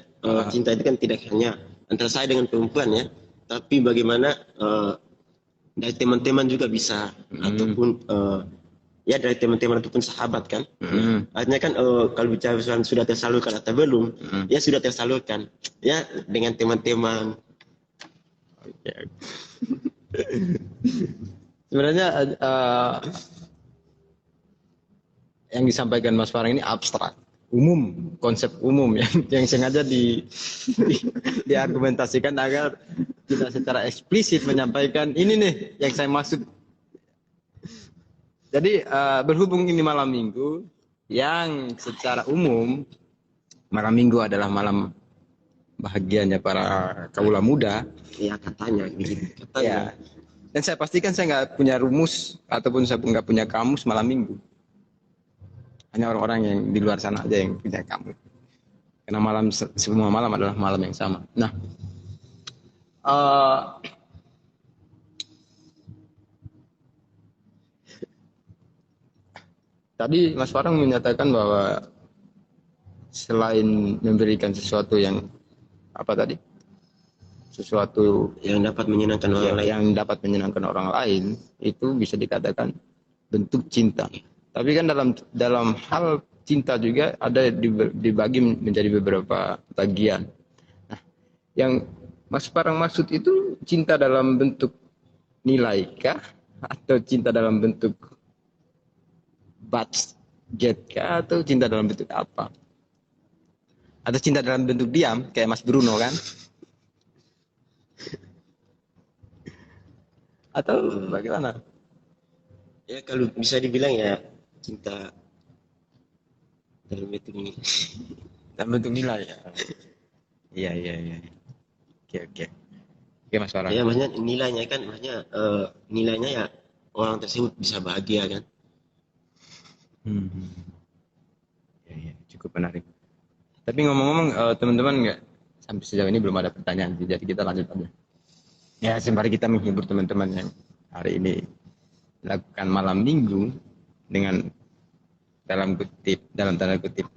Speaker 2: cinta itu kan tidak hanya antara saya dengan perempuan ya, tapi bagaimana dari teman-teman juga bisa ataupun ya dari teman-teman ataupun sahabat kan. Artinya kan kalau bicara persoalan sudah tersalurkan atau belum, ya sudah tersalurkan. Ya dengan teman-teman.
Speaker 3: Oke. Sebenarnya yang disampaikan Mas Parang ini abstrak, umum, konsep umum yang sengaja diargumentasikan agar tidak secara eksplisit menyampaikan ini nih yang saya maksud. Jadi berhubung ini malam minggu, yang secara umum malam minggu adalah malam bahagianya para kaula muda.
Speaker 2: Ya katanya begitu.
Speaker 3: Ya. Dan saya pastikan saya nggak punya rumus ataupun saya nggak punya kamus malam minggu. Hanya orang-orang yang di luar sana aja yang punya kamus. Karena semua malam adalah malam yang sama. Nah, tadi Mas Parang menyatakan bahwa selain memberikan sesuatu yang apa tadi? Sesuatu
Speaker 2: yang dapat menyenangkan orang lain.
Speaker 3: Yang dapat menyenangkan orang lain itu bisa dikatakan bentuk cinta. Tapi kan dalam hal cinta juga ada dibagi menjadi beberapa bagian. Nah, yang Mas Parang maksud itu cinta dalam bentuk nilai kah atau cinta dalam bentuk budget kah atau cinta dalam bentuk apa? Atau cinta dalam bentuk diam kayak Mas Bruno kan? Atau bagaimana?
Speaker 2: Ya kalau bisa dibilang ya cinta dalam bentuk ini.
Speaker 3: Dalam bentuk nilai ya. Iya. Oke. Oke Mas Parang.
Speaker 2: Ya maksudnya nilainya kan nilainya ya orang tersebut bisa bahagia kan.
Speaker 3: Ya, cukup menarik. Tapi ngomong-ngomong teman-teman nggak sampai sejauh ini belum ada pertanyaan, jadi kita lanjut aja. Ya sembari kita menghibur teman-teman yang hari ini lakukan malam minggu dengan dalam tanda kutip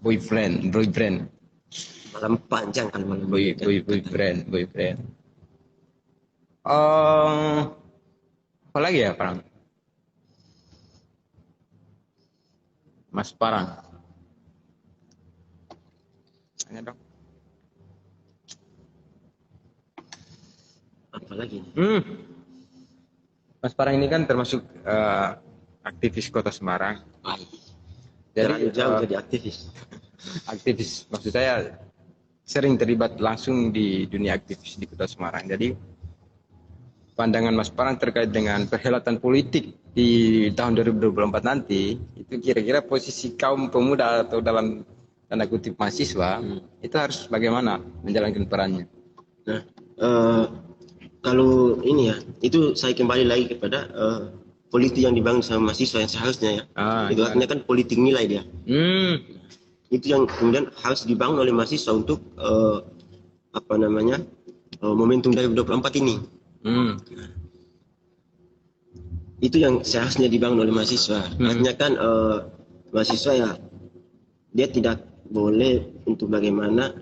Speaker 3: boyfriend.
Speaker 2: Malam panjang kan malam
Speaker 3: boyfriend. Apa lagi ya Parang? Mas Parang. Tanya dong.
Speaker 2: Apalagi?
Speaker 3: Mas Parang ini kan termasuk aktivis Kota Semarang.
Speaker 2: Jadi jauh jadi aktivis.
Speaker 3: Aktivis, maksud saya sering terlibat langsung di dunia aktivis di Kota Semarang. Jadi pandangan Mas Parang terkait dengan perhelatan politik di tahun 2024 nanti, itu kira-kira posisi kaum pemuda atau dalam tanda kutip mahasiswa itu harus bagaimana menjalankan perannya?
Speaker 2: Nah, kalau ini ya, itu saya kembali lagi kepada politik yang dibangun sama mahasiswa yang seharusnya ya. Itu artinya kan politik nilai dia. Itu yang kemudian harus dibangun oleh mahasiswa untuk momentum 2024 ini. Itu yang seharusnya dibangun oleh mahasiswa. Artinya kan mahasiswa ya dia tidak boleh untuk bagaimana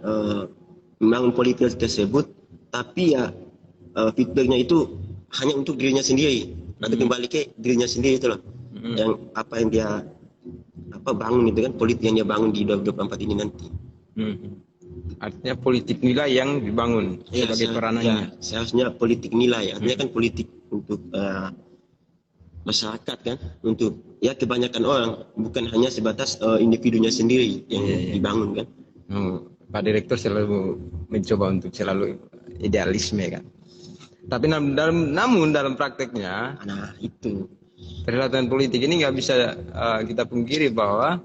Speaker 2: membangun politik tersebut, tapi ya feedbacknya itu hanya untuk dirinya sendiri atau kembali ke dirinya sendiri itu loh. Yang apa yang dia bangun itu kan politik yang dia bangun di 2024 ini nanti.
Speaker 3: Artinya politik nilai yang dibangun sebagai peranannya.
Speaker 2: Seharusnya politik nilai, artinya kan politik untuk masyarakat kan, untuk ya kebanyakan orang, bukan hanya sebatas individunya sendiri yang dibangun kan.
Speaker 3: Pak Direktur selalu mencoba untuk selalu idealisme kan. Tapi namun dalam prakteknya,
Speaker 2: Nah itu
Speaker 3: perhelatan politik ini nggak bisa kita pungkiri bahwa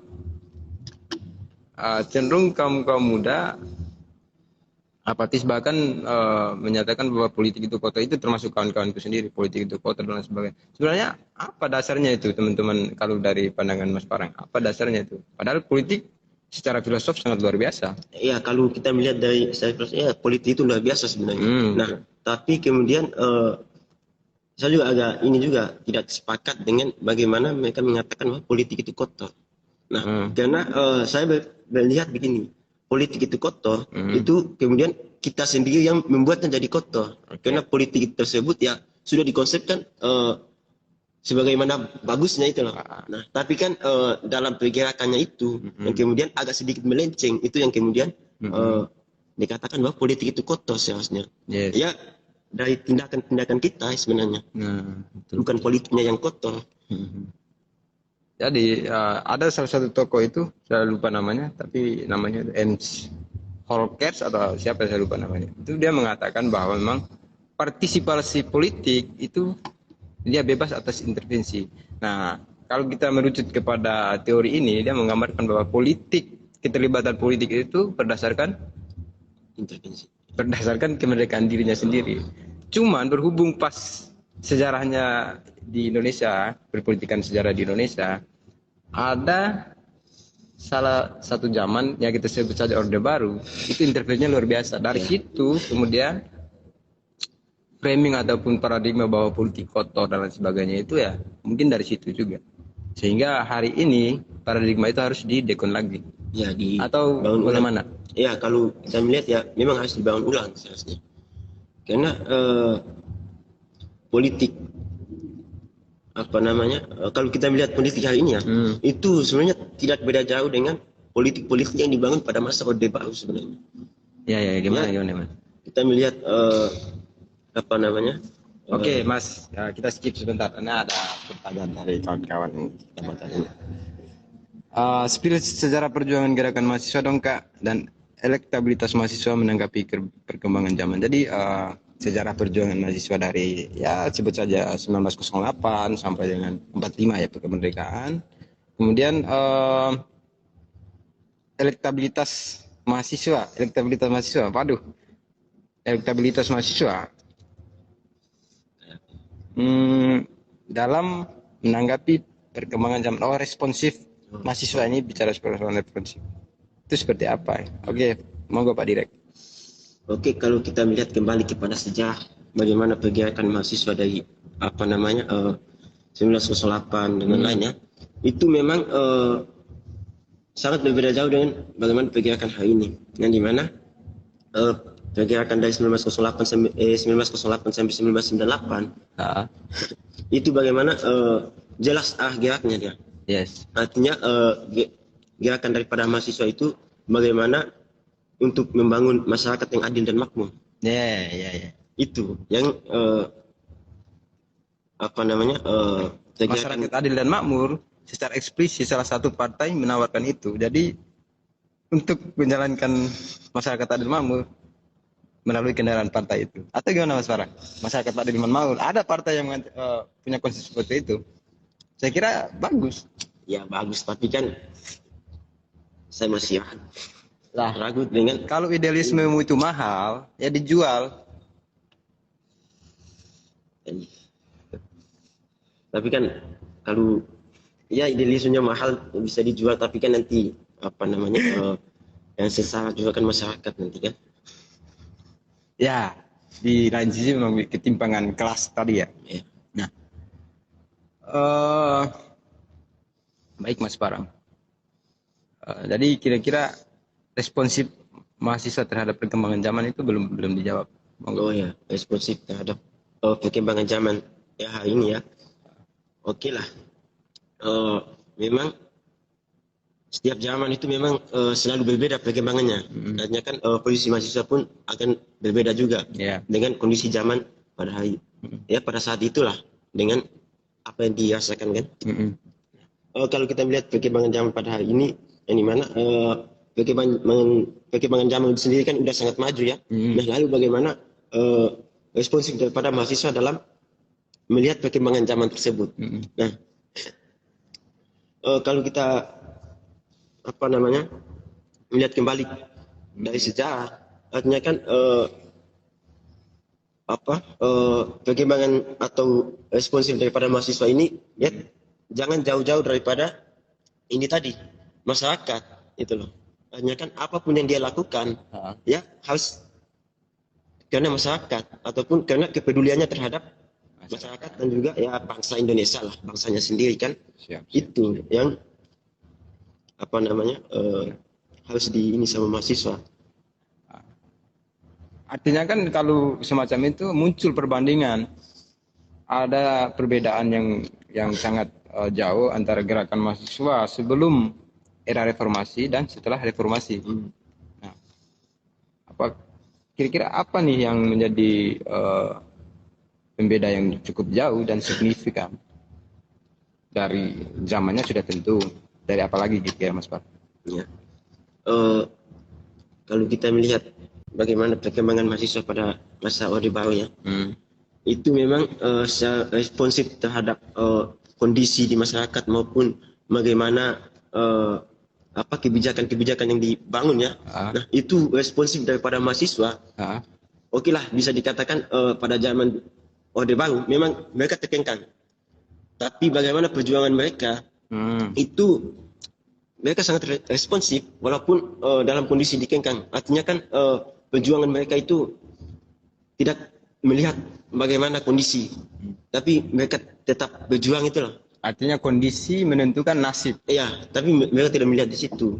Speaker 3: cenderung kaum muda apatis, bahkan menyatakan bahwa politik itu kotor. Itu termasuk kawan-kawanku sendiri, politik itu kotor dan lain sebagainya. Sebenarnya apa dasarnya itu, teman-teman, kalau dari pandangan Mas Parang, apa dasarnya itu? Padahal politik secara filosof sangat luar biasa.
Speaker 2: ya, kalau kita melihat dari saya politik itu luar biasa sebenarnya. Nah tapi kemudian saya juga agak tidak sepakat dengan bagaimana mereka mengatakan bahwa politik itu kotor. Nah karena saya melihat begini, politik itu kotor, itu kemudian kita sendiri yang membuatnya jadi kotor. Karena politik tersebut ya sudah dikonsepkan sebagaimana bagusnya itu loh. Nah, tapi kan dalam pergerakannya itu yang kemudian agak sedikit melenceng, itu yang kemudian dikatakan bahwa politik itu kotor seharusnya. Ya dari tindakan-tindakan kita sebenarnya. Bukan politiknya yang kotor.
Speaker 3: Jadi ada salah satu tokoh itu, saya lupa namanya, tapi namanya Ernst Holkers atau siapa, saya lupa namanya. Itu dia mengatakan bahwa memang partisipasi politik itu dia bebas atas intervensi. Nah, kalau kita merucut kepada teori ini, dia menggambarkan bahwa keterlibatan politik itu berdasarkan
Speaker 2: Intervensi.
Speaker 3: Berdasarkan kemerdekaan dirinya sendiri. Cuman berhubung pas sejarahnya di Indonesia, berpolitikan sejarah di Indonesia, ada salah satu zaman yang kita sebut saja Orde Baru, itu intervensinya luar biasa. Dari situ kemudian framing ataupun paradigma bahwa politik kotor dan lain sebagainya itu ya mungkin dari situ juga. Sehingga hari ini paradigma itu harus didekon lagi.
Speaker 2: Ya,
Speaker 3: atau bagaimana?
Speaker 2: Ya, kalau kita melihat ya memang harus dibangun ulang seharusnya. Karena politik kalau kita melihat politik hari ini ya, itu sebenarnya tidak beda jauh dengan politik-politik yang dibangun pada masa Orde Baru sebenarnya.
Speaker 3: Ya, gimana?
Speaker 2: Kita melihat
Speaker 3: Oke, Mas, kita skip sebentar karena ada pertanyaan dari kawan-kawan yang kita baca ini. Spirit sejarah perjuangan gerakan mahasiswa dongkrak dan elektabilitas mahasiswa menanggapi perkembangan zaman. Jadi sejarah perjuangan mahasiswa dari ya sebut saja 1908 sampai dengan 45 ya kemerdekaan. Kemudian elektabilitas mahasiswa. Dalam menanggapi perkembangan zaman. Responsif mahasiswa, ini bicara responsif. Itu seperti apa? Oke, monggo Pak Direk.
Speaker 2: Oke, kalau kita melihat kembali kepada sejarah bagaimana pergerakan mahasiswa dari 1908 dengan lainnya, itu memang sangat berbeda jauh dengan bagaimana pergerakan hari ini. Yang dimana pergerakan dari 1908 sampai 1998 itu bagaimana jelas geraknya dia.
Speaker 3: Yes.
Speaker 2: Artinya gerakan daripada mahasiswa itu bagaimana untuk membangun masyarakat yang adil dan makmur.
Speaker 3: Ya.
Speaker 2: Itu yang
Speaker 3: masyarakat adil dan makmur secara eksplisit salah satu partai menawarkan itu. Jadi untuk menjalankan masyarakat adil dan makmur melalui kendaraan partai itu. Atau gimana Mas Farah? Masyarakat adil dan makmur, ada partai yang punya konsep seperti itu. Saya kira bagus.
Speaker 2: Ya bagus, tapi kan saya masih ragu dengan
Speaker 3: kalau idealisme itu mahal, ya dijual.
Speaker 2: Tapi kan kalau ya idealismenya mahal bisa dijual, tapi kan nanti yang sesat juga kan masyarakat nanti kan.
Speaker 3: Ya, di lain sisi memang ketimpangan kelas tadi ya. Nah, baik Mas Parang. Jadi kira-kira responsif mahasiswa terhadap perkembangan zaman itu belum dijawab.
Speaker 2: Oh ya, responsif terhadap perkembangan zaman ya hari ini ya. Oke lah. Memang setiap zaman itu memang selalu berbeda perkembangannya. Artinya kan posisi mahasiswa pun akan berbeda juga
Speaker 3: Ya.
Speaker 2: dengan kondisi zaman pada hari ya pada saat itulah dengan apa yang dirasakan kan. Kalau kita melihat perkembangan zaman pada hari ini yang dimana perkembangan zaman itu sendiri kan udah sangat maju ya. Nah lalu bagaimana responsif daripada mahasiswa dalam melihat perkembangan zaman tersebut. Nah kalau kita melihat kembali dari sejarah, artinya kan perkembangan atau responsif daripada mahasiswa ini ya jangan jauh-jauh daripada ini tadi masyarakat itu loh. Artinya kan apapun yang dia lakukan ya harus karena masyarakat ataupun karena kepeduliannya terhadap masyarakat dan juga ya bangsa Indonesia lah, bangsanya sendiri kan. Itu yang harus ini sama mahasiswa.
Speaker 3: Artinya kan kalau semacam itu muncul perbandingan, ada perbedaan yang sangat jauh antara gerakan mahasiswa sebelum era reformasi dan setelah reformasi. Nah, kira-kira apa nih yang menjadi pembeda yang cukup jauh dan signifikan? Dari zamannya sudah tentu, dari apa lagi kira Mas Pak?
Speaker 2: Ya. Kalau kita melihat bagaimana perkembangan mahasiswa pada masa Orde Baru ya, itu memang responsif terhadap kondisi di masyarakat maupun bagaimana kebijakan-kebijakan yang dibangun ya. Nah itu responsif daripada mahasiswa. Oke lah bisa dikatakan pada zaman Orde Baru memang mereka terkengkang. Tapi bagaimana perjuangan mereka itu mereka sangat responsif walaupun dalam kondisi dikengkang. Artinya kan perjuangan mereka itu tidak melihat bagaimana kondisi, tapi mereka tetap berjuang itu loh.
Speaker 3: Artinya kondisi menentukan nasib.
Speaker 2: Iya, tapi mereka tidak melihat di situ.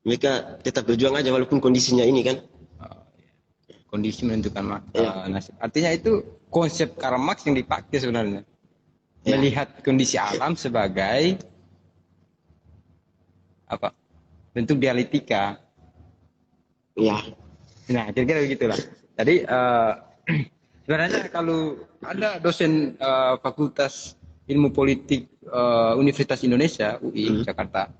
Speaker 2: Mereka tetap berjuang aja walaupun kondisinya ini kan.
Speaker 3: Kondisi menentukan nasib. Artinya itu konsep Karl Marx yang dipakai sebenarnya. Melihat kondisi alam sebagai bentuk dialektika.
Speaker 2: Ya.
Speaker 3: Nah, kira-kira begitulah. Jadi sebenarnya kalau ada dosen Fakultas Ilmu Politik Universitas Indonesia UI Jakarta,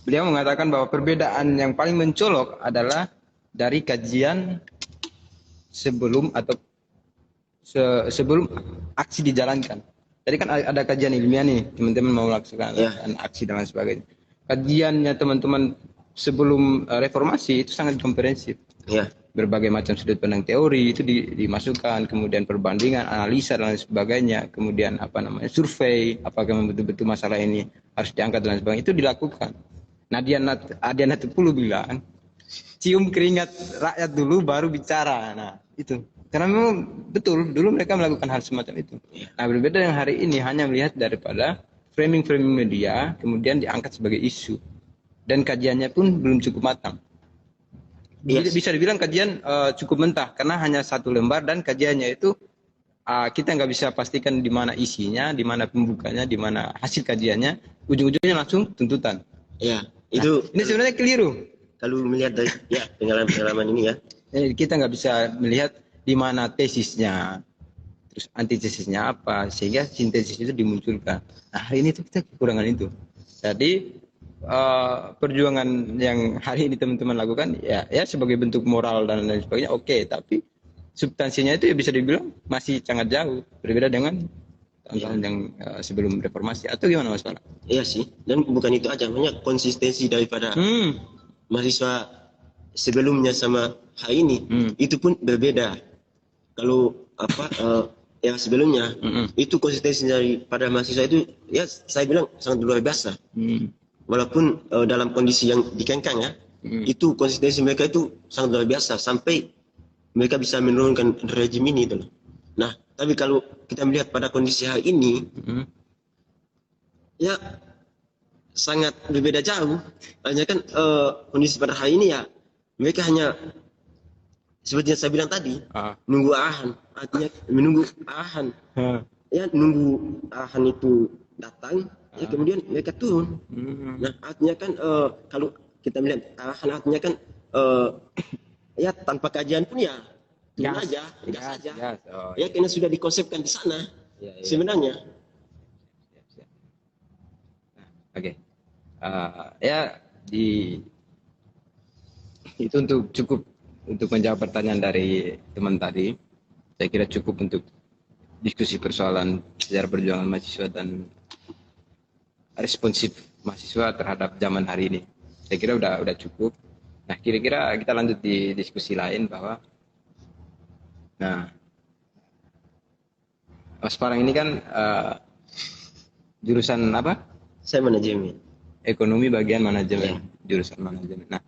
Speaker 3: beliau mengatakan bahwa perbedaan yang paling mencolok adalah dari kajian sebelum aksi dijalankan. Jadi kan ada kajian ilmiah nih, teman-teman mau melakukan aksi dan lain sebagainya. Kajiannya teman-teman sebelum reformasi itu sangat komprehensif. Berbagai macam sudut pandang teori itu dimasukkan, kemudian perbandingan, analisa dan lain sebagainya, kemudian survei, apakah betul-betul masalah ini harus diangkat dan lain sebagainya itu dilakukan. Adian Natupulu bilang, cium keringat rakyat dulu baru bicara. Nah, itu. Karena memang betul dulu mereka melakukan hal semacam itu. Nah, berbeda yang hari ini hanya melihat daripada framing media kemudian diangkat sebagai isu. Dan kajiannya pun belum cukup matang. Bisa dibilang kajian cukup mentah karena hanya satu lembar dan kajiannya itu kita nggak bisa pastikan di mana isinya, di mana pembukanya, di mana hasil kajiannya, ujung-ujungnya langsung tuntutan.
Speaker 2: Ya, itu
Speaker 3: ini sebenarnya keliru.
Speaker 2: Kalau melihat dari pengalaman ini ya.
Speaker 3: Kita nggak bisa melihat di mana tesisnya, terus antitesisnya apa, sehingga sintesis itu dimunculkan. Nah, hari ini kita kekurangan itu. Jadi perjuangan yang hari ini teman-teman lakukan ya sebagai bentuk moral dan lain sebagainya oke, tapi substansinya itu ya bisa dibilang masih sangat jauh berbeda dengan tahun-tahun yang sebelum reformasi. Atau gimana Mas Pana?
Speaker 2: Iya sih, dan bukan itu aja, banyak konsistensi daripada mahasiswa sebelumnya sama hari ini itu pun berbeda. Kalau yang sebelumnya itu konsistensi daripada mahasiswa itu ya saya bilang sangat luar biasa. Walaupun dalam kondisi yang dikengkang ya, itu konsistensi mereka itu sangat luar biasa sampai mereka bisa menurunkan rejim ini itu. Nah, tapi kalau kita melihat pada kondisi hari ini, ya sangat berbeda jauh. Hanya kan kondisi pada hari ini ya mereka hanya seperti yang saya bilang tadi, nunggu arahan, artinya menunggu arahan. Ya nunggu arahan itu datang, Ya kemudian mereka turun. Nah artinya kan kalau kita melihat arahan artinya kan ya tanpa kajian pun ya turun
Speaker 3: Gas.
Speaker 2: aja, gas aja.
Speaker 3: Gas. Oh,
Speaker 2: Ya
Speaker 3: iya.
Speaker 2: karena sudah dikonsepkan di sana
Speaker 3: Iya, iya.
Speaker 2: sebenarnya.
Speaker 3: Siap, siap. Nah, oke. Ya di itu untuk cukup untuk menjawab pertanyaan dari teman tadi. Saya kira cukup untuk diskusi persoalan sejarah perjuangan mahasiswa dan responsif mahasiswa terhadap zaman hari ini. Saya kira udah cukup. Nah, kira-kira kita lanjut di diskusi lain bahwa, nah, Mas Parang ini kan jurusan apa?
Speaker 2: Saya manajemen.
Speaker 3: Ekonomi bagian manajemen, jurusan manajemen. Nah,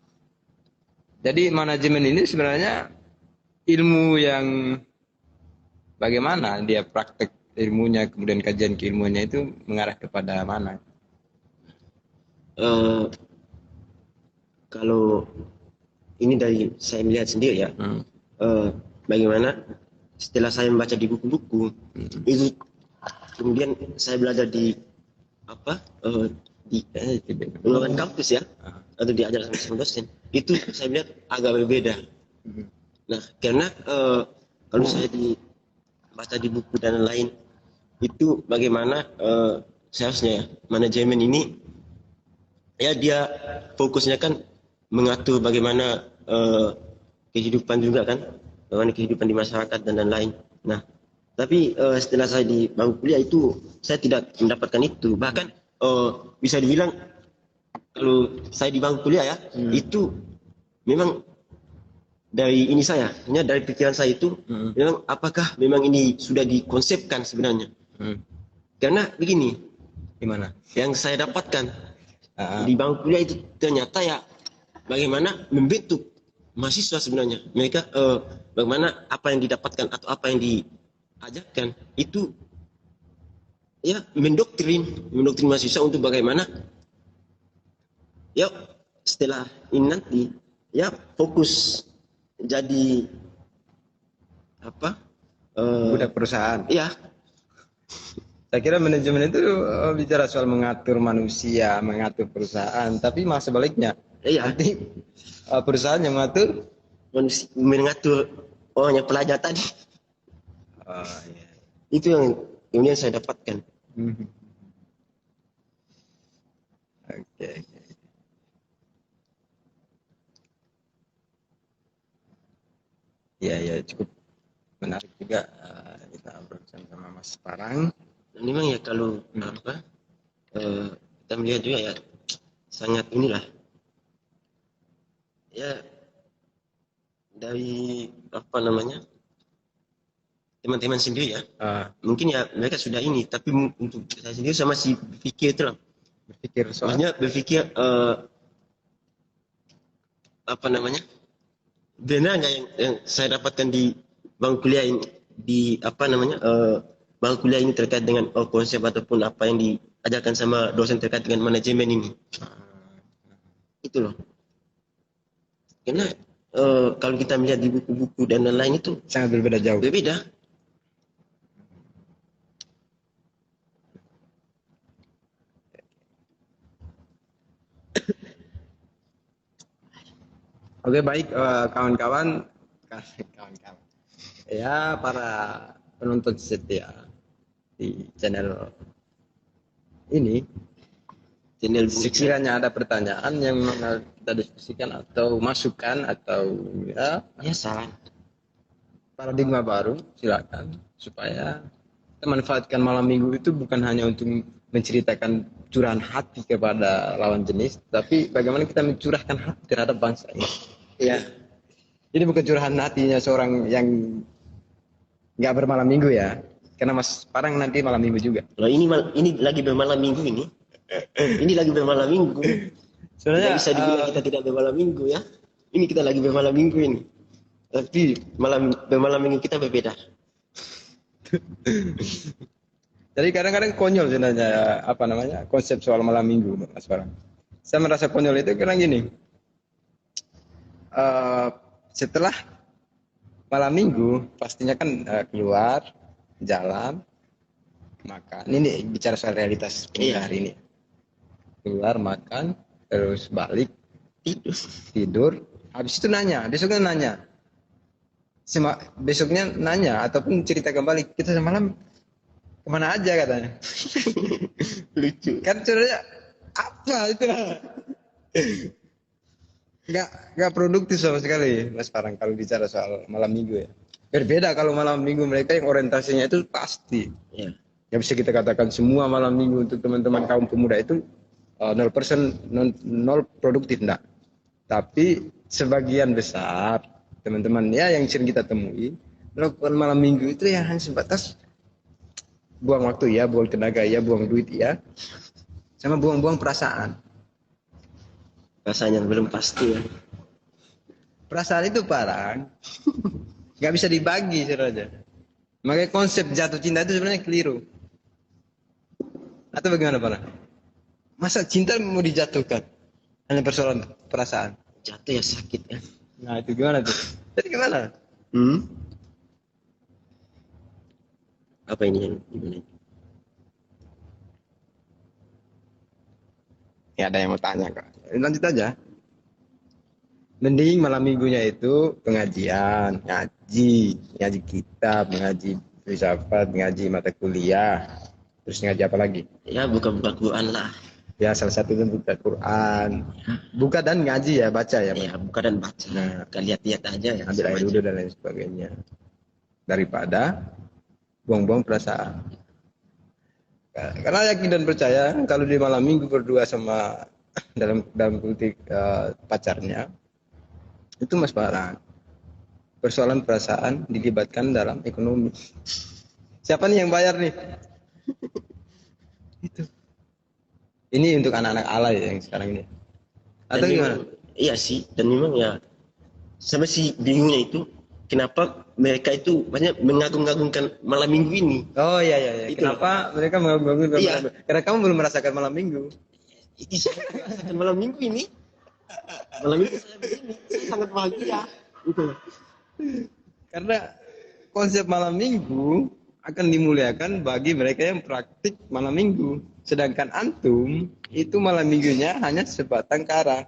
Speaker 3: jadi manajemen ini sebenarnya ilmu yang bagaimana dia praktek ilmunya, kemudian kajian keilmuannya itu mengarah kepada mana?
Speaker 2: Kalau ini dari saya melihat sendiri ya, bagaimana setelah saya membaca di buku-buku itu, kemudian saya belajar di lingkungan kampus ya, atau diajar sama dosen, itu saya lihat agak berbeda. Nah karena kalau saya dibaca di buku dan lain itu bagaimana seharusnya ya, manajemen ini ya dia fokusnya kan mengatur bagaimana kehidupan juga kan, bagaimana kehidupan di masyarakat dan lain-lain. Nah tapi setelah saya di bangku kuliah itu saya tidak mendapatkan itu. Bahkan bisa dibilang kalau saya di bangku kuliah ya, itu memang dari ini saya, hanya dari pikiran saya itu, memang apakah memang ini sudah dikonsepkan sebenarnya? Karena begini,
Speaker 3: Gimana?
Speaker 2: yang saya dapatkan di bangku kuliah itu ternyata ya bagaimana membentuk mahasiswa sebenarnya. Mereka bagaimana apa yang didapatkan atau apa yang diajarkan itu ya mendoktrin mahasiswa untuk bagaimana ya setelah ini nanti ya fokus jadi apa
Speaker 3: Budak perusahaan.
Speaker 2: ya.
Speaker 3: Saya kira manajemen itu bicara soal mengatur manusia, mengatur perusahaan, tapi malah sebaliknya.
Speaker 2: Iya.
Speaker 3: Nanti perusahaan yang mengatur
Speaker 2: mengatur orangnya pelajar tadi.
Speaker 3: Iya.
Speaker 2: Itu yang kemudian saya dapatkan.
Speaker 3: Oke. Ya cukup menarik juga kita bersama sama Mas Parang.
Speaker 2: Dan memang ya kalau kita melihat juga ya sangat inilah ya dari apa namanya teman-teman sendiri ya, mungkin ya mereka sudah ini, tapi untuk saya sendiri saya masih berpikir itu lah, maksudnya berpikir apa namanya benar nggak yang saya dapatkan di bangku kuliah ini, di apa namanya bangku kuliah ini terkait dengan konsep ataupun apa yang diajarkan sama dosen terkait dengan manajemen ini. Itu loh, karena kalau kita melihat di buku-buku dan lain-lain itu
Speaker 3: sangat berbeda jauh.
Speaker 2: Berbeda.
Speaker 3: Oke, baik kawan-kawan, ya para penonton setia di channel ini, sekiranya ada pertanyaan yang kita diskusikan atau masukan atau ya
Speaker 2: saran
Speaker 3: paradigma baru, silakan, supaya kita manfaatkan malam minggu itu bukan hanya untuk menceritakan curahan hati kepada lawan jenis, tapi bagaimana kita mencurahkan hati terhadap bangsa ini. Ya, ini bukan curahan hatinya seorang yang nggak bermalam minggu ya, karena Mas Parang nanti malam minggu juga.
Speaker 2: Loh, ini lagi bermalam minggu ini. Ini lagi bermalam minggu. Sebenarnya bisa dibilang kita tidak bermalam minggu ya. Ini kita lagi bermalam minggu ini. Tapi bermalam minggu kita berbeda.
Speaker 3: Jadi kadang-kadang konyol sebenarnya apa namanya konsep soal malam minggu, Mas Parang. Saya merasa konyol itu karena gini. Setelah malam minggu pastinya kan keluar jalan, makan. Ini bicara soal realitas
Speaker 2: Iya.
Speaker 3: hari ini. Keluar makan, terus balik
Speaker 2: Tidur.
Speaker 3: tidur. Habis itu nanya, besoknya nanya. Besoknya nanya ataupun cerita kembali kita semalam kemana aja katanya.
Speaker 2: Lucu.
Speaker 3: Kan sebenarnya apa itu? Nggak produktif sama sekali Mas Farang kalau bicara soal malam minggu ya. Berbeda kalau malam minggu mereka yang orientasinya itu pasti.
Speaker 2: Ya.
Speaker 3: Ya bisa kita katakan semua malam minggu untuk teman-teman kaum pemuda itu 0% nol produktif enggak. Tapi sebagian besar teman-teman ya yang sering kita temui melakukan malam minggu itu ya hanya sebatas buang waktu ya, buang tenaga ya, buang duit ya, sama buang-buang perasaan.
Speaker 2: Rasanya belum pasti ya.
Speaker 3: Perasaan itu parang nggak bisa dibagi saja. Makanya konsep jatuh cinta itu sebenarnya keliru. Atau bagaimana Pak? Masa cinta mau dijatuhkan? Hanya persoalan perasaan.
Speaker 2: Jatuh ya sakit ya.
Speaker 3: Nah itu gimana tuh? Jadi gimana?
Speaker 2: Apa ini yang gimana?
Speaker 3: Ya ada yang mau tanya kok. Lanjut aja. Mending malam minggunya itu pengajian, ngaji kitab, ngaji filsafat, ngaji mata kuliah, terus ngaji apa lagi?
Speaker 2: Ya buka-buka Quran lah.
Speaker 3: Ya salah satunya buka Quran, buka dan ngaji ya, baca ya.
Speaker 2: Ya buka dan baca.
Speaker 3: Nah,
Speaker 2: Kita lihat-lihat aja ya.
Speaker 3: ambil air dulu dan lain sebagainya. Daripada buang-buang perasaan. Karena yakin dan percaya kalau di malam minggu berdua sama dalam politik pacarnya itu Mas Farhan, persoalan perasaan dilibatkan dalam ekonomi. Siapa nih yang bayar nih? Itu. Ini untuk anak-anak alay yang sekarang ini. Atau
Speaker 2: Dan
Speaker 3: gimana?
Speaker 2: memang, iya sih, dan memang ya sama si bingungnya itu kenapa mereka itu banyak mengagung-agungkan malam minggu ini.
Speaker 3: Oh iya.
Speaker 2: Itu
Speaker 3: Kenapa mereka mengganggu?
Speaker 2: Iya.
Speaker 3: Karena kamu belum merasakan malam minggu.
Speaker 2: Ini saya merasakan malam minggu ini. Malam minggu saya begini, saya sangat bahagia. Itu.
Speaker 3: Karena konsep malam minggu akan dimuliakan bagi mereka yang praktik malam minggu. Sedangkan antum itu malam minggunya hanya sebatang kara.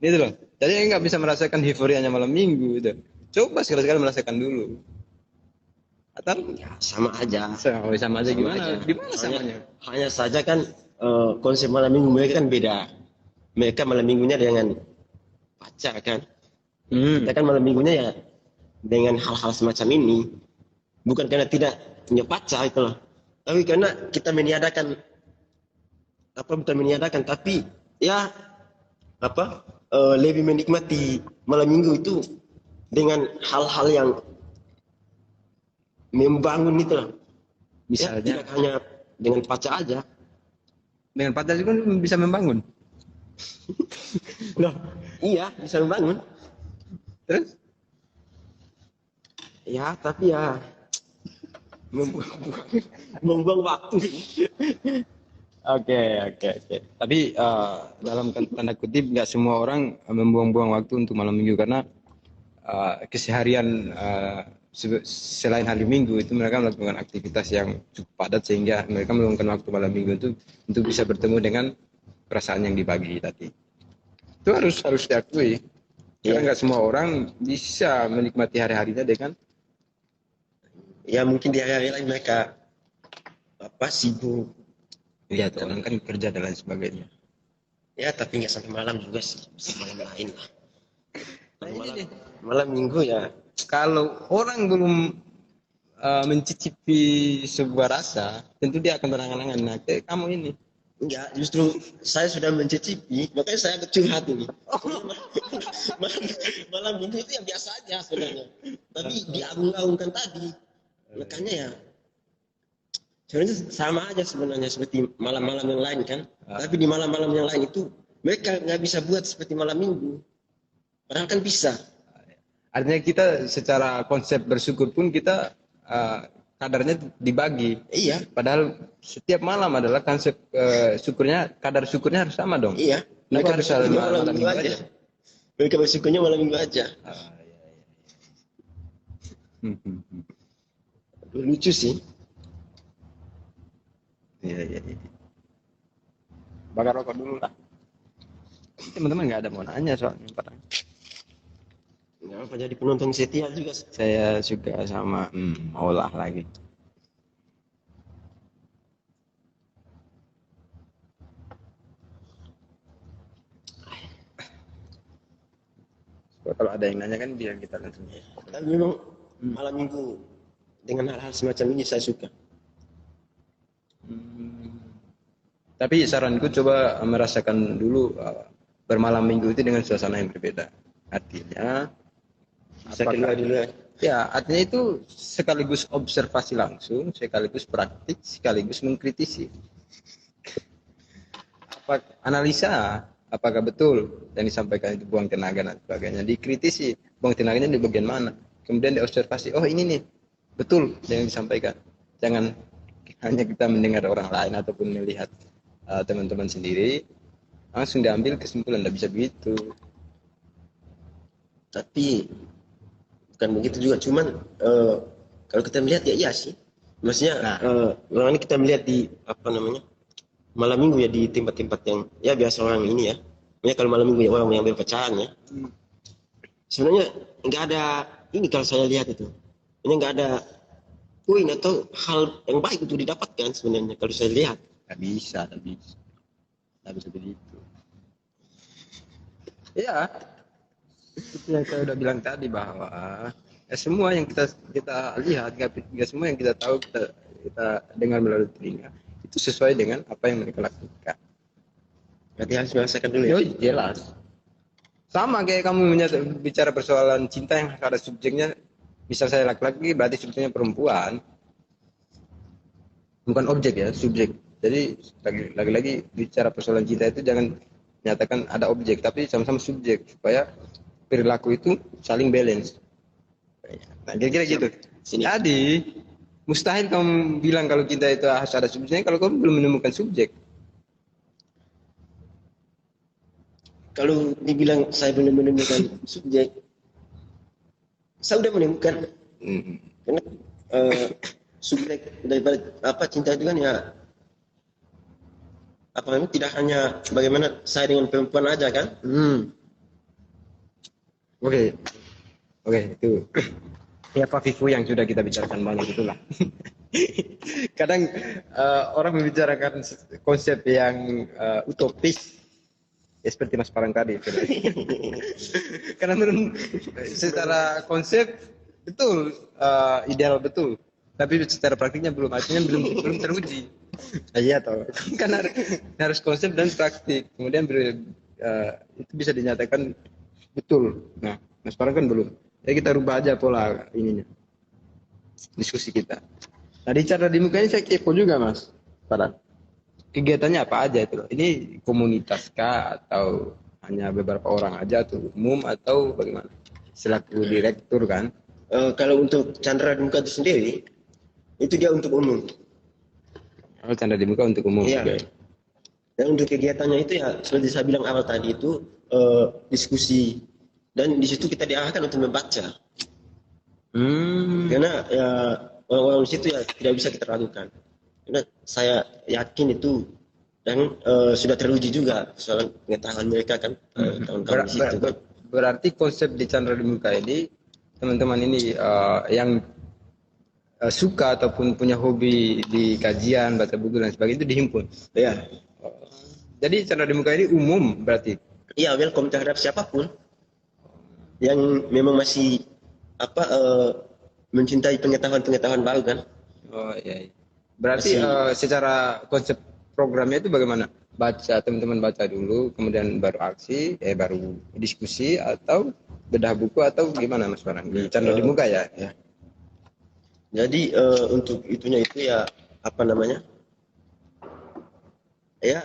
Speaker 3: Gitu loh. Jadi nggak bisa merasakan euforianya malam minggu itu. Coba sekali-sekali merasakan dulu. Atau
Speaker 2: Ya sama aja.
Speaker 3: sama aja gimana?
Speaker 2: Aja.
Speaker 3: Gimana samanya?
Speaker 2: Hanya saja kan konsep malam minggu mereka kan beda. Mereka malam minggunya dengan pacar kan. Kita kan malam minggunya ya dengan hal-hal semacam ini. Bukan karena tidak punya pacar itu loh. Tapi karena kita meniadakan bukan meniadakan tapi ya lebih menikmati malam minggu itu dengan hal-hal yang membangun itu loh.
Speaker 3: Misalnya
Speaker 2: Ya, tidak hanya dengan pacar aja.
Speaker 3: dengan pacar juga bisa membangun.
Speaker 2: Loh, iya bisa membangun.
Speaker 3: Terus?
Speaker 2: Ya, tapi ya membuang waktu.
Speaker 3: Oke. Tapi dalam tanda kutip nggak semua orang membuang-buang waktu untuk malam minggu karena keseharian selain hari Minggu itu mereka melakukan aktivitas yang cukup padat sehingga mereka meluangkan waktu malam minggu itu untuk bisa bertemu dengan perasaan yang dibagi tadi. Itu harus diakui. Karena nggak semua orang bisa menikmati hari-harinya dengan
Speaker 2: Ya mungkin di hari-hari lain mereka sibuk.
Speaker 3: lihat orang kan kerja dan lain sebagainya.
Speaker 2: Ya tapi nggak sampai malam juga sih, bisa malam lain lah.
Speaker 3: Nah, ini deh.
Speaker 2: Malam minggu ya.
Speaker 3: Kalau orang belum mencicipi sebuah rasa, tentu dia akan berangan-angan. Nah, kayak kamu ini.
Speaker 2: Enggak, justru saya sudah mencicipi, makanya saya curhat ini. malam minggu itu yang biasa aja sebenarnya. Tapi diagung-agungkan tadi. Makanya ya sebenarnya sama aja sebenarnya seperti malam-malam yang lain kan. Tapi di malam-malam yang lain itu mereka nggak bisa buat seperti malam minggu. Padahal kan bisa.
Speaker 3: Artinya kita secara konsep bersyukur pun kita kadarnya dibagi.
Speaker 2: Iya.
Speaker 3: Padahal setiap malam adalah konsep syukurnya, kadar syukurnya harus sama dong.
Speaker 2: Iya.
Speaker 3: Mereka
Speaker 2: Mereka
Speaker 3: harus
Speaker 2: bersyukurnya
Speaker 3: malam
Speaker 2: malam minggu
Speaker 3: minggu
Speaker 2: aja.
Speaker 3: aja.
Speaker 2: Mereka bersyukurnya malam minggu aja. Aduh, lucu sih.
Speaker 3: Iya. Bakar rokok dulu lah. Teman-teman nggak ada mau nanya soalnya. Padahal
Speaker 2: Nggak apa jadi penonton setia juga.
Speaker 3: saya suka sama olah lagi. Kalau ada yang nanya kan biar kita langsung.
Speaker 2: Tapi memang malam minggu dengan hal-hal semacam ini saya suka.
Speaker 3: Tapi saranku coba merasakan dulu bermalam minggu itu dengan suasana yang berbeda. Artinya
Speaker 2: Bisa keluar dulu.
Speaker 3: ya, artinya itu sekaligus observasi langsung, sekaligus praktik, sekaligus mengkritisi. Analisa apakah betul yang disampaikan itu buang tenaga dan sebagainya. Dikritisi, buang tenaganya di bagian mana. Kemudian diobservasi, oh ini nih, betul yang disampaikan. Jangan hanya kita mendengar orang lain ataupun melihat teman-teman sendiri, langsung diambil kesimpulan, tidak bisa begitu.
Speaker 2: Tapi bukan begitu juga, cuman kalau kita melihat ya iya sih. Maksudnya orang ini kita melihat di apa namanya malam minggu ya di tempat-tempat yang ya biasa orang ini ya. Maksudnya kalau malam minggu ya orang yang berpecahan ya. Sebenarnya nggak ada ini kalau saya lihat itu. Ini nggak ada poin atau hal yang baik untuk didapatkan sebenarnya kalau saya lihat.
Speaker 3: Nggak bisa begitu. Ya, seperti yang saya udah bilang tadi bahwa semua yang kita lihat, nggak semua yang kita tahu, kita dengar melalui telinga itu sesuai dengan apa yang mereka lakukan.
Speaker 2: Berarti harus merasakan dulu ya.
Speaker 3: Jelas. Sama kayak kamu bicara persoalan cinta yang ada subjeknya. Misal saya laki-laki, berarti subjeknya perempuan. Bukan objek ya, subjek. Jadi lagi-lagi bicara persoalan cinta itu jangan nyatakan ada objek, tapi sama-sama subjek supaya perilaku itu saling balance. Nah, kira-kira gitu. Jadi mustahil kamu bilang kalau cinta itu harus ada subjeknya kalau kamu belum menemukan subjek.
Speaker 2: Kalau dibilang saya belum menemukan subjek, saya sudah menemukan. Karena subjek daripada apa cinta itu kan ya apa namanya tidak hanya bagaimana saya dengan perempuan aja kan.
Speaker 3: Oke, itu ya Fafifu yang sudah kita bicarakan banyak itulah. Kadang orang membicarakan konsep yang utopis ya seperti Mas Parang tadi. Karena menurut secara konsep betul, ideal betul, tapi secara praktiknya belum, artinya belum teruji. Iya toh, kan harus konsep dan praktik, kemudian itu bisa dinyatakan betul. Nah, Mas Parang kan belum. Ya kita rubah aja pola ininya, diskusi kita. Nah, di cara di mukanya saya kepo juga Mas Parang. Kegiatannya apa aja itu? Ini komunitas kah atau hanya beberapa orang aja atau umum atau bagaimana? Selaku direktur kan?
Speaker 2: Kalau untuk Chandra di Muka itu sendiri, itu dia untuk umum.
Speaker 3: Oh, Chandra di Muka untuk umum.
Speaker 2: Iya.
Speaker 3: Okay.
Speaker 2: Dan untuk kegiatannya itu ya seperti saya bilang awal tadi itu diskusi, dan di situ kita diarahkan untuk membaca. Karena ya orang-orang di situ ya tidak bisa kita ragukan. Karena saya yakin itu dan sudah teruji juga soal pengetahuan mereka kan kawan-kawan di situ kan.
Speaker 3: Berarti konsep di Chandra di Muka ini teman-teman ini yang suka ataupun punya hobi di kajian, baca buku dan sebagainya itu dihimpun.
Speaker 2: Ya.
Speaker 3: Jadi Chandra di Muka ini umum berarti.
Speaker 2: Iya, welcome terhadap siapapun yang memang masih mencintai pengetahuan baru kan.
Speaker 3: Oh iya. Berarti secara konsep programnya itu bagaimana? Baca, teman-teman baca dulu, kemudian baru aksi, baru diskusi atau bedah buku atau gimana Mas Farhan? Di Chandra di Muka ya?
Speaker 2: Ya. Jadi untuk itunya itu ya apa namanya? Ya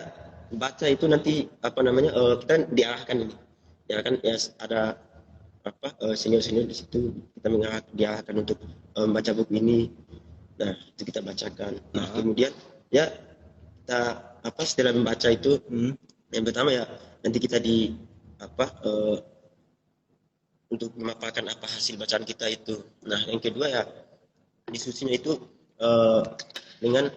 Speaker 2: baca itu nanti apa namanya kita diarahkan ini. Ya kan ya ada senior-senior di situ kita diarahkan untuk membaca buku ini. Nah, itu kita bacakan. Nah, kemudian ya kita setelah membaca itu yang pertama ya nanti kita untuk memaparkan apa hasil bacaan kita itu. Nah, yang kedua ya diskusinya itu dengan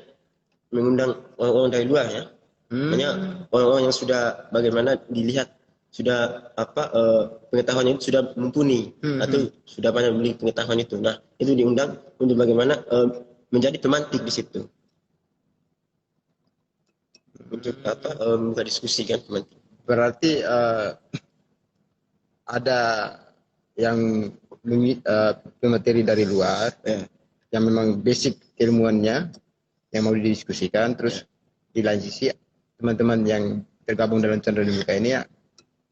Speaker 2: mengundang orang-orang dari luar ya. Banyak orang-orang yang sudah bagaimana dilihat sudah pengetahuannya itu sudah mumpuni atau sudah banyak memiliki pengetahuan itu. Nah, itu diundang untuk bagaimana menjadi pemantik di situ. Untuk buka diskusi kan pemantik.
Speaker 3: Berarti ada yang pemateri dari luar yang memang basic ilmuannya yang mau didiskusikan, terus di lain sisi teman-teman yang tergabung dalam Chandra di Muka ini ya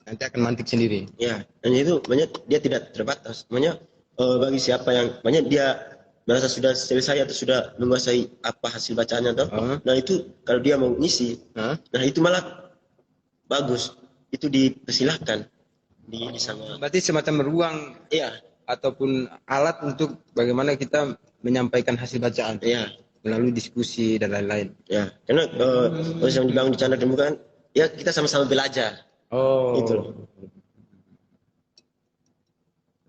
Speaker 3: nanti akan mantik sendiri.
Speaker 2: Ya, dan itu banyak dia tidak terbatas. Banyak bagi siapa yang banyak dia merasa sudah selesai atau sudah menguasai apa hasil bacaannya atau nah itu kalau dia mau ngisi, nah itu malah bagus. Itu dipersilahkan di sana.
Speaker 3: Berarti semacam ruang ataupun alat untuk bagaimana kita menyampaikan hasil bacaan.
Speaker 2: Iya.
Speaker 3: Melalui diskusi dan lain-lain.
Speaker 2: Ya, karena proses yang dibangun di Chandra di Muka kan, ya kita sama-sama belajar.
Speaker 3: Oh.
Speaker 2: Itu.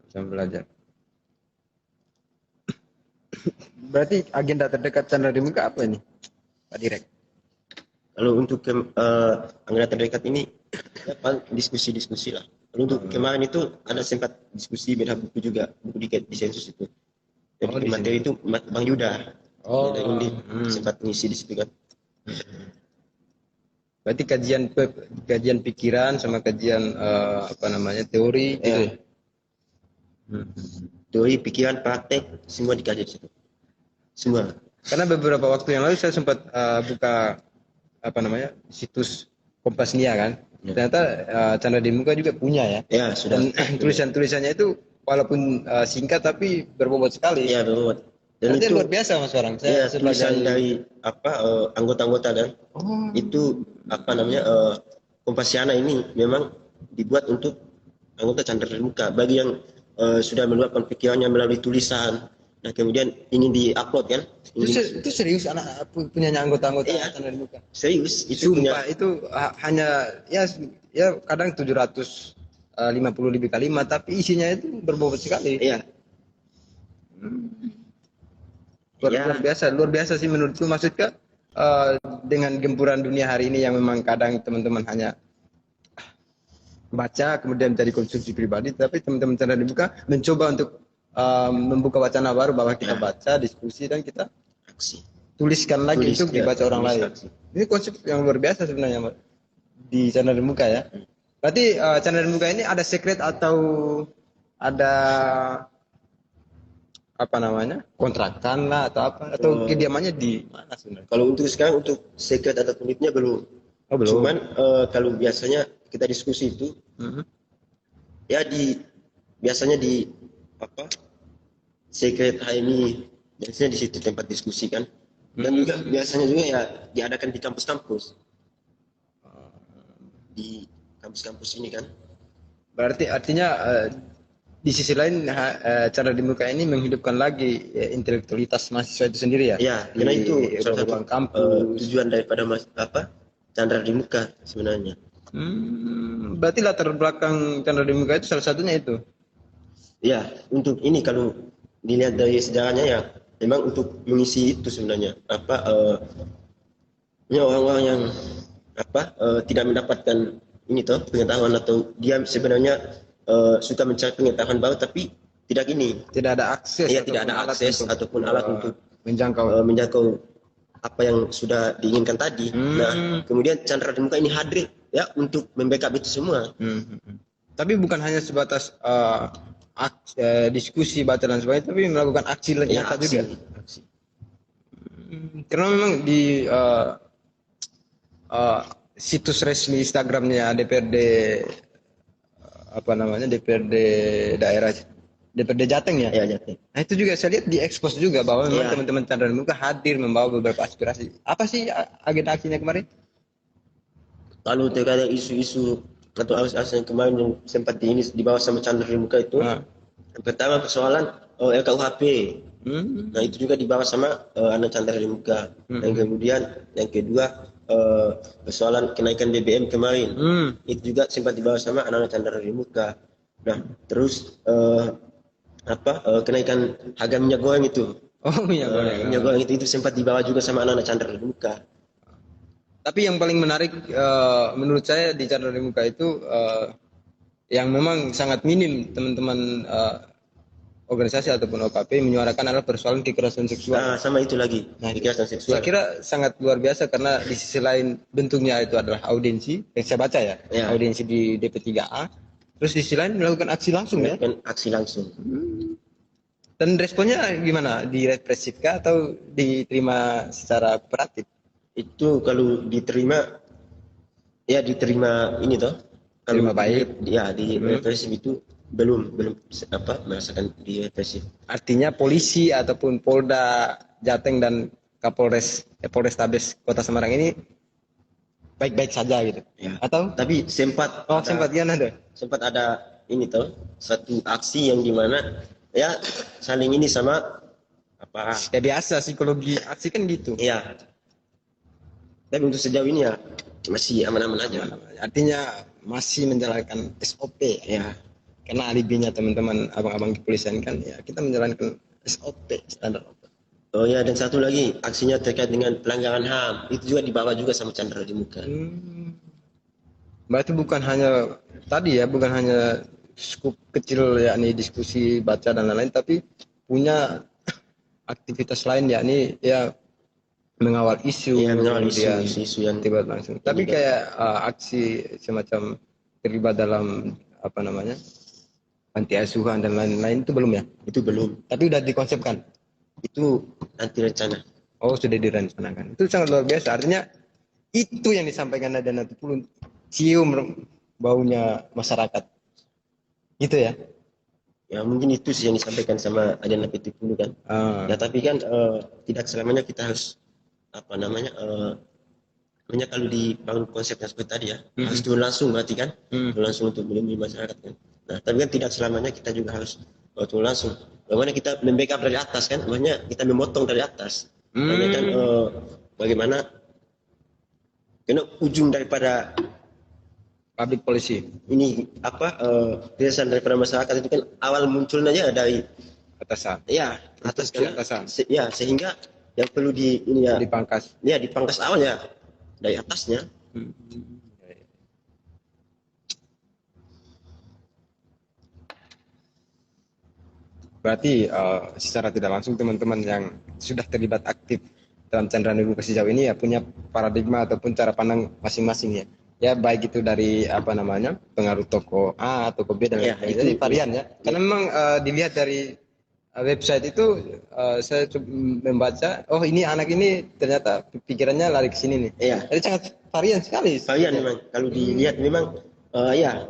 Speaker 3: Sama belajar. Berarti agenda terdekat Chandra di Muka apa ini, Pak Direk?
Speaker 2: Kalau untuk agenda terdekat ini, ya, diskusi-diskusi lah. Lalu untuk kemarin itu ada sempat diskusi beda buku juga, buku di sensus itu. Jadi materi itu Bang Yuda. Ini sempat ngisi di situ kan.
Speaker 3: Berarti kajian pikiran sama kajian teori.
Speaker 2: Teori, pikiran, praktek semua dikaji di situ. Semua.
Speaker 3: Karena beberapa waktu yang lalu saya sempat buka situs Kompas Nia kan. Ternyata Chandra di Muka juga punya ya.
Speaker 2: Ya sudah.
Speaker 3: Dan tulisan-tulisannya itu walaupun singkat tapi berbobot sekali.
Speaker 2: Iya berbobot. Dan
Speaker 3: itu
Speaker 2: luar
Speaker 3: biasa Mas Warang.
Speaker 2: Saya tulisan dari anggota-anggota dan itu Kompasiana ini memang dibuat untuk anggota Chandra di Muka bagi yang sudah meluapkan pikirannya melalui tulisan. Nah kemudian ingin diupload kan?
Speaker 3: Itu serius punyanya anggota-anggota Chandra di Muka.
Speaker 2: Serius itu
Speaker 3: sumpah itu hanya ya kadang 750 lebih kalimat tapi isinya itu berbobot sekali.
Speaker 2: Iya.
Speaker 3: Luar biasa sih menurutku. Maksudnya dengan gempuran dunia hari ini yang memang kadang teman-teman hanya baca kemudian menjadi konsumsi pribadi, tapi teman-teman Chandra di Muka mencoba untuk membuka wacana baru bahwa kita baca, diskusi dan kita tuliskan lagi untuk dibaca orang lain. Ini konsep yang luar biasa sebenarnya di Chandra di Muka ya. Berarti Chandra di Muka ini ada secret atau ada kontrakan lah atau kediamannya di mana sebenarnya?
Speaker 2: Kalau untuk sekarang untuk secret atau unitnya belum.
Speaker 3: Belum.
Speaker 2: Cuman kalau biasanya kita diskusi itu ya biasanya di secret HMI biasanya di situ tempat diskusi kan. Dan juga biasanya juga ya diadakan di kampus-kampus. Di kampus-kampus ini kan.
Speaker 3: Berarti artinya di sisi lain cara di Muka ini menghidupkan lagi intelektualitas mahasiswa itu sendiri ya?
Speaker 2: Ya, karena itu salah satu
Speaker 3: kampus.
Speaker 2: tujuan daripada Chandra di Muka sebenarnya.
Speaker 3: Berarti latar belakang Chandra di Muka itu salah satunya itu?
Speaker 2: Ya, untuk ini kalau dilihat dari sejarahnya ya memang untuk mengisi itu sebenarnya orang-orang yang tidak mendapatkan ini pengetahuan atau dia sebenarnya suka mencari pengetahuan baru tapi tidak ada akses ataupun alat untuk menjangkau apa yang sudah diinginkan tadi. Nah kemudian Chandra di Muka ini hadir ya untuk membackup itu semua.
Speaker 3: Tapi bukan hanya sebatas diskusi baca dan sebagainya tapi melakukan aksi nyata juga. Karena memang di situs resmi Instagramnya DPRD DPRD Jateng ya?
Speaker 2: Ya Jateng.
Speaker 3: Nah itu juga saya lihat diekspos juga bahwa memang teman-teman Chandra di Muka hadir membawa beberapa aspirasi. Apa sih agenda aksinya kemarin?
Speaker 2: Kalau terkait isu-isu atau arus-arus yang kemarin yang sempat dibawa sama Chandra di Muka itu, yang pertama persoalan RKUHP. Nah itu juga dibawa sama anak Chandra di Muka. Dan kemudian yang kedua persoalan kenaikan BBM kemarin itu juga sempat dibawa sama anak-anak Chandra di Muka. Nah terus kenaikan harga minyak goreng itu
Speaker 3: Oh minyak goreng.
Speaker 2: Minyak goreng itu sempat dibawa juga sama anak-anak Chandra di muka.
Speaker 3: Tapi yang paling menarik menurut saya di Chandra di Muka itu yang memang sangat minim teman-teman organisasi ataupun OKP menyuarakan adalah persoalan kekerasan seksual.
Speaker 2: Nah, sama itu lagi,
Speaker 3: Nah,
Speaker 2: kekerasan seksual.
Speaker 3: saya kira sangat luar biasa karena di sisi lain bentuknya itu adalah audiensi, yang saya baca ya,
Speaker 2: Ya.
Speaker 3: audiensi di DP3A. Terus di sisi lain melakukan aksi langsung ya.
Speaker 2: Melakukan aksi langsung.
Speaker 3: Dan responnya gimana? Direpresifkah atau diterima secara kooperatif?
Speaker 2: Itu kalau diterima, ya diterima ini toh. Kalau
Speaker 3: Terima baik.
Speaker 2: Ya di represif itu belum merasakan di represif.
Speaker 3: Artinya polisi ataupun Polda Jateng dan Polrestabes Kota Semarang ini baik-baik saja gitu.
Speaker 2: Ya.
Speaker 3: Atau?
Speaker 2: Tapi sempat
Speaker 3: Gimana tuh?
Speaker 2: sempat ada ini toh satu aksi yang dimana ya saling ini sama apa?
Speaker 3: Ya biasa psikologi aksi kan gitu.
Speaker 2: Ya. Tapi untuk sejauh ini ya masih aman-aman aja.
Speaker 3: Artinya masih menjalankan SOP
Speaker 2: Ya.
Speaker 3: karena alibinya teman-teman abang-abang kepolisian kan ya kita menjalankan SOP standar.
Speaker 2: Oh ya, dan satu lagi aksinya terkait dengan pelanggaran HAM itu juga dibawa juga sama Chandra di Muka.
Speaker 3: Berarti bukan hanya tadi ya, bukan hanya skup kecil yakni diskusi baca dan lain-lain, tapi punya aktivitas lain yakni ya mengawal isu,
Speaker 2: Iya, mengawal
Speaker 3: kemudian
Speaker 2: isu yang
Speaker 3: terlibat langsung. Tapi kayak aksi semacam terlibat dalam apa namanya anti asuhan dan lain-lain itu belum ya?
Speaker 2: itu belum.
Speaker 3: Tapi udah dikonsepkan.
Speaker 2: Itu nanti rencana.
Speaker 3: Oh sudah direncanakan. Itu sangat luar biasa. Artinya itu yang disampaikan Nadana Tupulun, cium baunya masyarakat. Gitu ya?
Speaker 2: Ya mungkin itu sih yang disampaikan sama Adana Pitipulu kan. Ya tapi kan tidak selamanya kita harus apa namanya banyak kalau dibangun konsep yang seperti tadi ya harus turun langsung berarti kan turun langsung untuk melindungi masyarakat kan. Nah tapi kan tidak selamanya kita juga harus turun langsung. Bagaimana kita membackup dari atas kan, makanya kita memotong dari atas. Makanya kan bagaimana karena ujung daripada
Speaker 3: Public policy
Speaker 2: ini apa keresahan daripada masyarakat itu kan awal munculnya aja dari
Speaker 3: atasan.
Speaker 2: ya atas kan
Speaker 3: Atasan.
Speaker 2: ya sehingga yang perlu di ini ya
Speaker 3: Dipangkas.
Speaker 2: ya dipangkas awal ya dari atasnya.
Speaker 3: Berarti secara tidak langsung teman-teman yang sudah terlibat aktif dalam Chandra Nibu sejauh ini ya punya paradigma ataupun cara pandang masing-masing ya. Ya baik itu dari apa namanya pengaruh toko A, toko B dan
Speaker 2: Ya,
Speaker 3: lain-lain.
Speaker 2: itu
Speaker 3: Jadi varian ya. Karena memang dilihat dari website itu saya membaca, oh ini anak ini ternyata pikirannya lari ke sini nih.
Speaker 2: Iya.
Speaker 3: Jadi sangat varian sekali.
Speaker 2: Varian memang kalau dilihat memang ya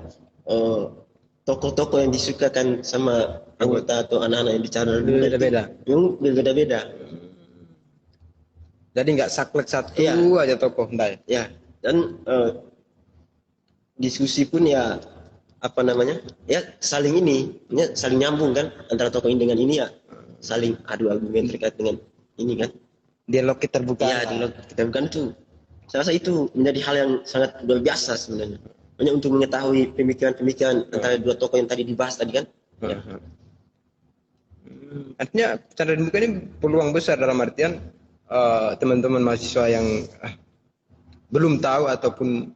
Speaker 2: tokoh-tokoh yang disukakan sama anggota atau anak-anak yang bicara
Speaker 3: Beda-beda.
Speaker 2: memang berbeda-beda.
Speaker 3: Jadi nggak saklek satu
Speaker 2: Iya.
Speaker 3: aja tokoh ndai.
Speaker 2: Ya dan diskusi pun ya apa namanya ya saling ini ya, saling nyambung kan antara tokoh ini dengan ini ya saling adu argumen terkait dengan ini kan
Speaker 3: Dialog kita terbuka.
Speaker 2: ya dialog kita bukan itu saya rasa itu menjadi hal yang sangat luar biasa sebenarnya banyak untuk mengetahui pemikiran-pemikiran antara dua tokoh yang tadi dibahas tadi kan ya.
Speaker 3: Artinya Chandra Muka ini peluang besar dalam artian teman-teman mahasiswa yang belum tahu ataupun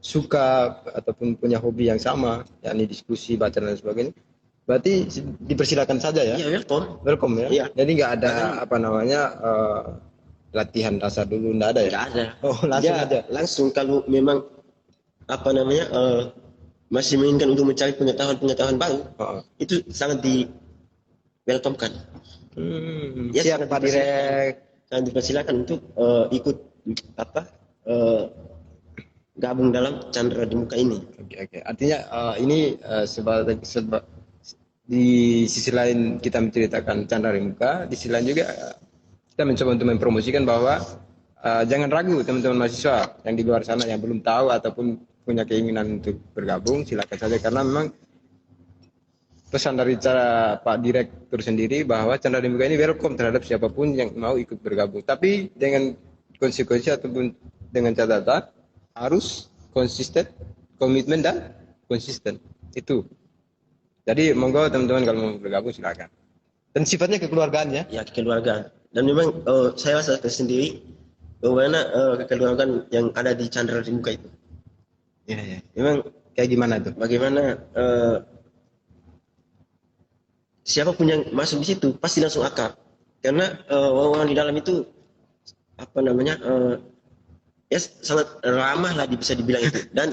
Speaker 3: suka ataupun punya hobi yang sama, yakni diskusi, baca dan sebagainya. Berarti dipersilakan saja ya.
Speaker 2: Ya welcome.
Speaker 3: Welcome ya.
Speaker 2: Iya.
Speaker 3: Jadi nggak ada apa namanya latihan dasar dulu, nggak ada ya?
Speaker 2: Nggak ada.
Speaker 3: Oh langsung
Speaker 2: Ya,
Speaker 3: aja.
Speaker 2: langsung kalau memang apa namanya masih menginginkan untuk mencari pengetahuan baru itu sangat di welcome kan. Ya,
Speaker 3: Siap Pak Direk.
Speaker 2: Sangat dipersilakan untuk ikut apa gabung dalam Chandra di Muka ini.
Speaker 3: Oke. Artinya ini di sisi lain kita menceritakan Chandra di Muka, di sisi lain juga kita mencoba untuk mempromosikan bahwa jangan ragu teman-teman mahasiswa yang di luar sana yang belum tahu ataupun punya keinginan untuk bergabung, silakan saja karena memang pesan dari cara Pak Direktur sendiri bahwa Chandra di Muka ini welcome terhadap siapapun yang mau ikut bergabung, tapi dengan konsekuensi ataupun dengan catatan harus konsisten, komitmen dan konsisten itu. Jadi monggo teman-teman kalau mau bergabung silakan. Dan sifatnya kekeluargaan ya.
Speaker 2: ya kekeluargaan. Dan memang saya rasakan sendiri bagaimana kekeluargaan yang ada di Chandra di Muka itu.
Speaker 3: Iya, iya.
Speaker 2: Memang
Speaker 3: Kayak gimana tuh?
Speaker 2: bagaimana siapapun yang masuk di situ pasti langsung akrab. Karena orang-orang di dalam itu apa namanya ya sangat ramah lah bisa dibilang itu. Dan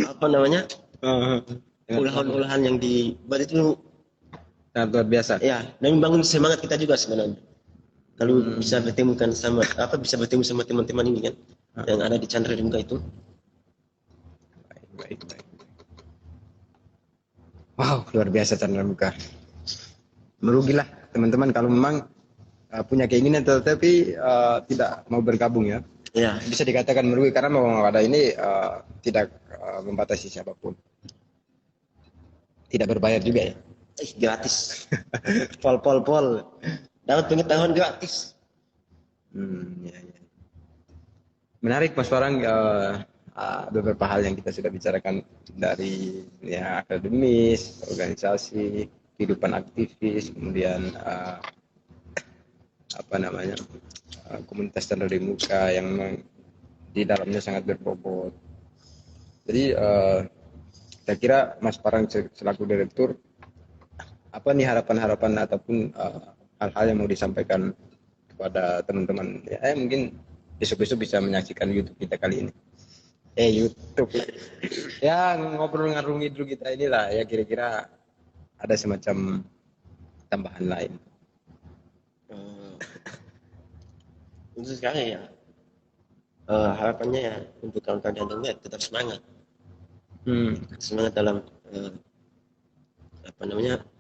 Speaker 2: apa namanya ulahan-ulahan yang dibuat itu
Speaker 3: Sangat luar biasa.
Speaker 2: ya, dan membangun semangat kita juga sebenarnya. Kalau bisa bertemu sama teman-teman ini kan yang ada di Chandra di Muka itu.
Speaker 3: Baik. Wow, luar biasa Chandra Muka. Merugilah teman-teman kalau memang punya keinginan tetapi tidak mau bergabung ya.
Speaker 2: Ya,
Speaker 3: Bisa dikatakan merugi karena memang wadah ini tidak membatasi siapapun. Tidak berbayar juga ya.
Speaker 2: gratis. Pol. Dapat pengetahuan gratis.
Speaker 3: Ya. Menarik Mas Farang, beberapa hal yang kita sudah bicarakan dari ya akademis, organisasi, kehidupan aktivis, kemudian komunitas Chandra di Muka yang memang di dalamnya sangat berbobot. Jadi saya kira Mas Farang selaku direktur, apa nih harapan-harapan ataupun hal-hal yang mau disampaikan kepada teman-teman ya mungkin besok-besok bisa menyaksikan YouTube kita kali ini. YouTube ya ngobrol ngarung ngidul kita inilah ya, kira-kira ada semacam tambahan lain.
Speaker 2: Untuk sekarang ya harapannya ya untuk kawan-kawan yang dengar tetap semangat. Semangat dalam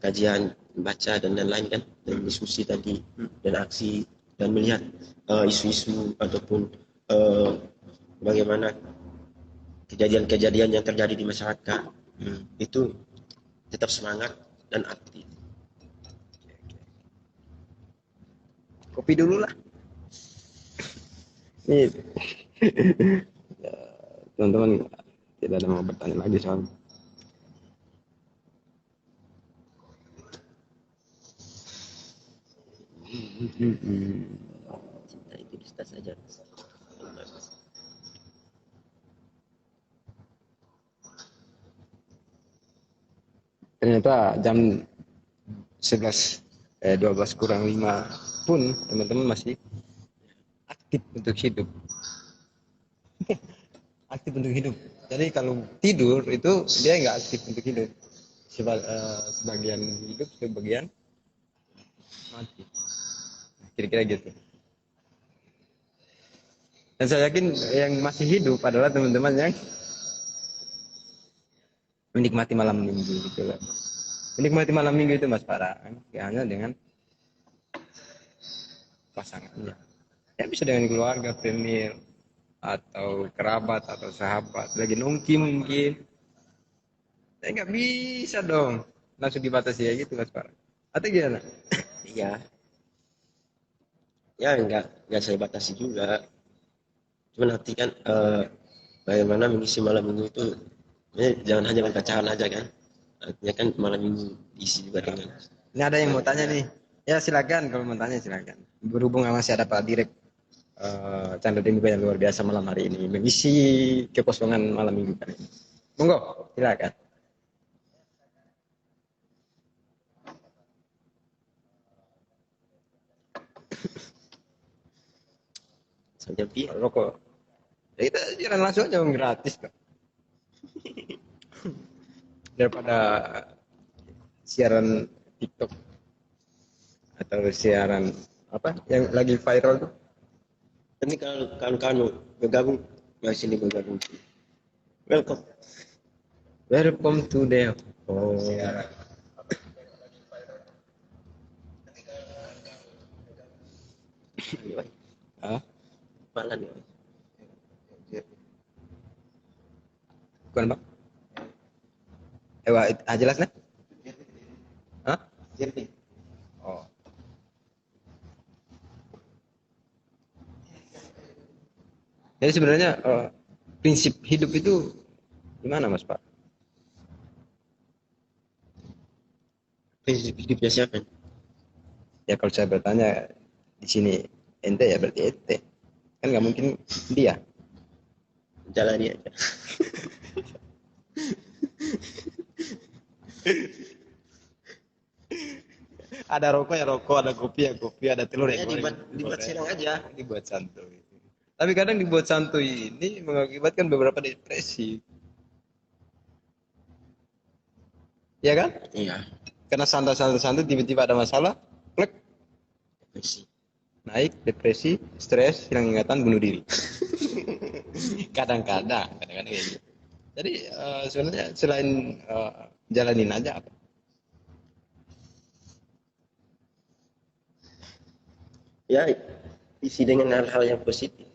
Speaker 2: kajian, baca dan lain-lain kan, dan diskusi tadi dan aksi dan melihat isu-isu ataupun bagaimana kejadian-kejadian yang terjadi di masyarakat. Itu tetap semangat dan aktif.
Speaker 3: Kopi dulu lah. Nih ya, teman-teman tidak ada mau bertanya lagi soalnya.
Speaker 2: Cinta itu dusta saja.
Speaker 3: Ternyata jam 12 kurang 5 pun teman-teman masih aktif untuk hidup. Aktif untuk hidup. Jadi kalau tidur itu dia nggak aktif untuk hidup. Sebagian hidup, sebagian mati. Kira-kira gitu. Dan saya yakin yang masih hidup adalah teman-teman yang menikmati malam minggu gitu lah. Menikmati malam minggu itu Mas Farang, ya hanya dengan pasangannya. Ya bisa dengan keluarga, family, atau kerabat, atau sahabat. Lagi nongki mungkin. Saya nggak bisa dong langsung dibatasi ya gitu Mas Farang. Atau gimana?
Speaker 2: Iya. Ya nggak saya batasi juga. Cuma nanti kan bagaimana mengisi malam minggu itu jangan hanya dengan pacaran aja kan. Artinya kan malam minggu diisi juga dengan.
Speaker 3: Ini ada yang mau tanya nih. Ya silakan kalau mau tanya silakan. Berhubung masih ada Pak Direk Chandra di Muka yang luar biasa malam hari ini mengisi kekosongan malam minggu kan ini. Monggo, silakan.
Speaker 2: Saja pi
Speaker 3: Rokok. Ya kita jalan langsung aja gratis kok. Daripada siaran TikTok atau siaran apa yang lagi viral tuh.
Speaker 2: Tapi kalau kawan-kawan bergabung, mari sini bergabung.
Speaker 3: Welcome to the
Speaker 2: Mana nih?
Speaker 3: bukan Pak? Jelas nih? Hah? Oh. Jadi sebenarnya prinsip hidup itu gimana Mas Pak?
Speaker 2: Prinsip hidupnya siapa?
Speaker 3: Ya kalau saya bertanya di sini ente ya berarti ente. Kan nggak mungkin dia.
Speaker 2: Jalani aja.
Speaker 3: Ada rokok ya rokok, ada kopi ya kopi, ada telur ya
Speaker 2: Ya
Speaker 3: goreng.
Speaker 2: dibuat sedang aja.
Speaker 3: Dibuat santuy. Tapi kadang dibuat santuy ini mengakibatkan beberapa depresi. Ya kan?
Speaker 2: Iya.
Speaker 3: Karena santai-santai tiba-tiba ada masalah, plek,
Speaker 2: Depresi.
Speaker 3: naik, depresi, stres, hilang ingatan, bunuh diri. Kadang-kadang kayak gitu. Jadi sebenarnya selain jalanin aja apa?
Speaker 2: Ya isi dengan hal-hal yang positif.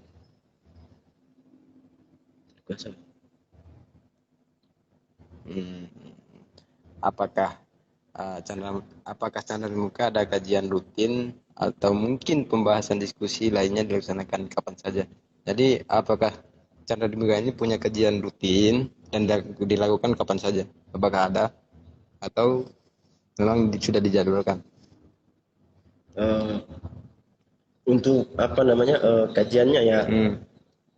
Speaker 2: Kuasa.
Speaker 3: Apakah apakah channel muka ada kajian rutin atau mungkin pembahasan diskusi lainnya dilaksanakan kapan saja? Jadi apakah channel muka ini punya kajian rutin dan dilakukan kapan saja? Apakah ada atau memang sudah dijadwalkan?
Speaker 2: Untuk apa namanya kajiannya ya,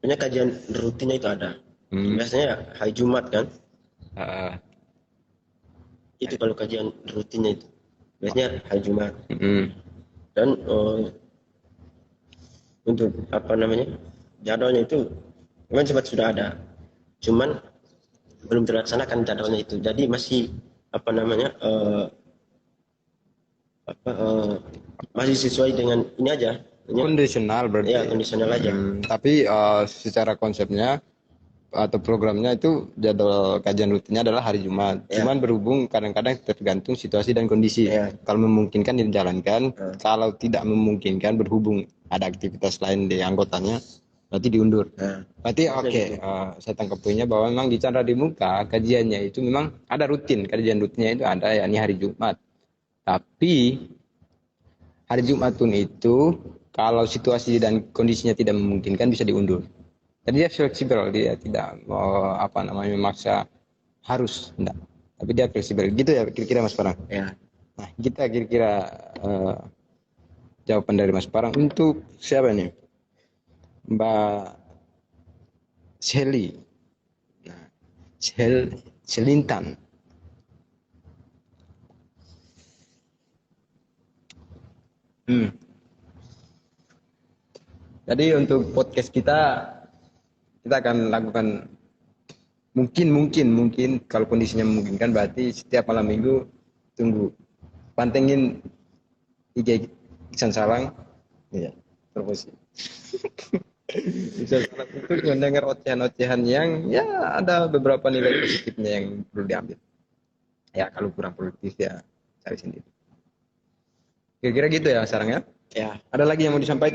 Speaker 2: punya kajian rutinnya itu ada. Biasanya hari Jumat kan. Itu kalau kajian rutinnya itu biasanya hari Jumat. Dan untuk apa namanya jadwalnya itu memang sempat sudah ada, cuman belum terlaksanakan jadwalnya itu. Jadi masih apa namanya masih sesuai dengan ini aja.
Speaker 3: Kondisional berarti.
Speaker 2: Ya kondisional aja.
Speaker 3: Tapi secara konsepnya atau programnya itu jadwal kajian rutinnya adalah hari Jumat.
Speaker 2: Ya.
Speaker 3: Cuman berhubung kadang-kadang tergantung situasi dan kondisi.
Speaker 2: Ya.
Speaker 3: Kalau memungkinkan dijalankan, kalau tidak memungkinkan berhubung ada aktivitas lain di anggotanya, berarti diundur. Berarti oke, saya tangkap poinnya bahwa memang di Chandra di Muka kajiannya itu memang ada rutin, kajian rutinnya itu ada yakni hari Jumat. Tapi hari Jumat pun itu kalau situasi dan kondisinya tidak memungkinkan bisa diundur. Jadi dia fleksibel, dia tidak memaksa harus, enggak. Tapi dia fleksibel, gitu ya kira-kira Mas Parang.
Speaker 2: Ya.
Speaker 3: Nah, kita kira-kira jawaban dari Mas Parang untuk siapa nih? Mbak Shelly. Nah, Selintan. Jadi untuk podcast kita akan lakukan mungkin kalau kondisinya memungkinkan, berarti setiap malam minggu tunggu pantengin IG Iksan Salang, ya promosi. Iksan Salang itu mendengar ocehan-ocehan yang ya ada beberapa nilai positifnya yang perlu diambil. Ya kalau kurang produktif ya cari sendiri. Kira-kira gitu ya sarangnya.
Speaker 2: Ya.
Speaker 3: Ada lagi yang mau disampaikan?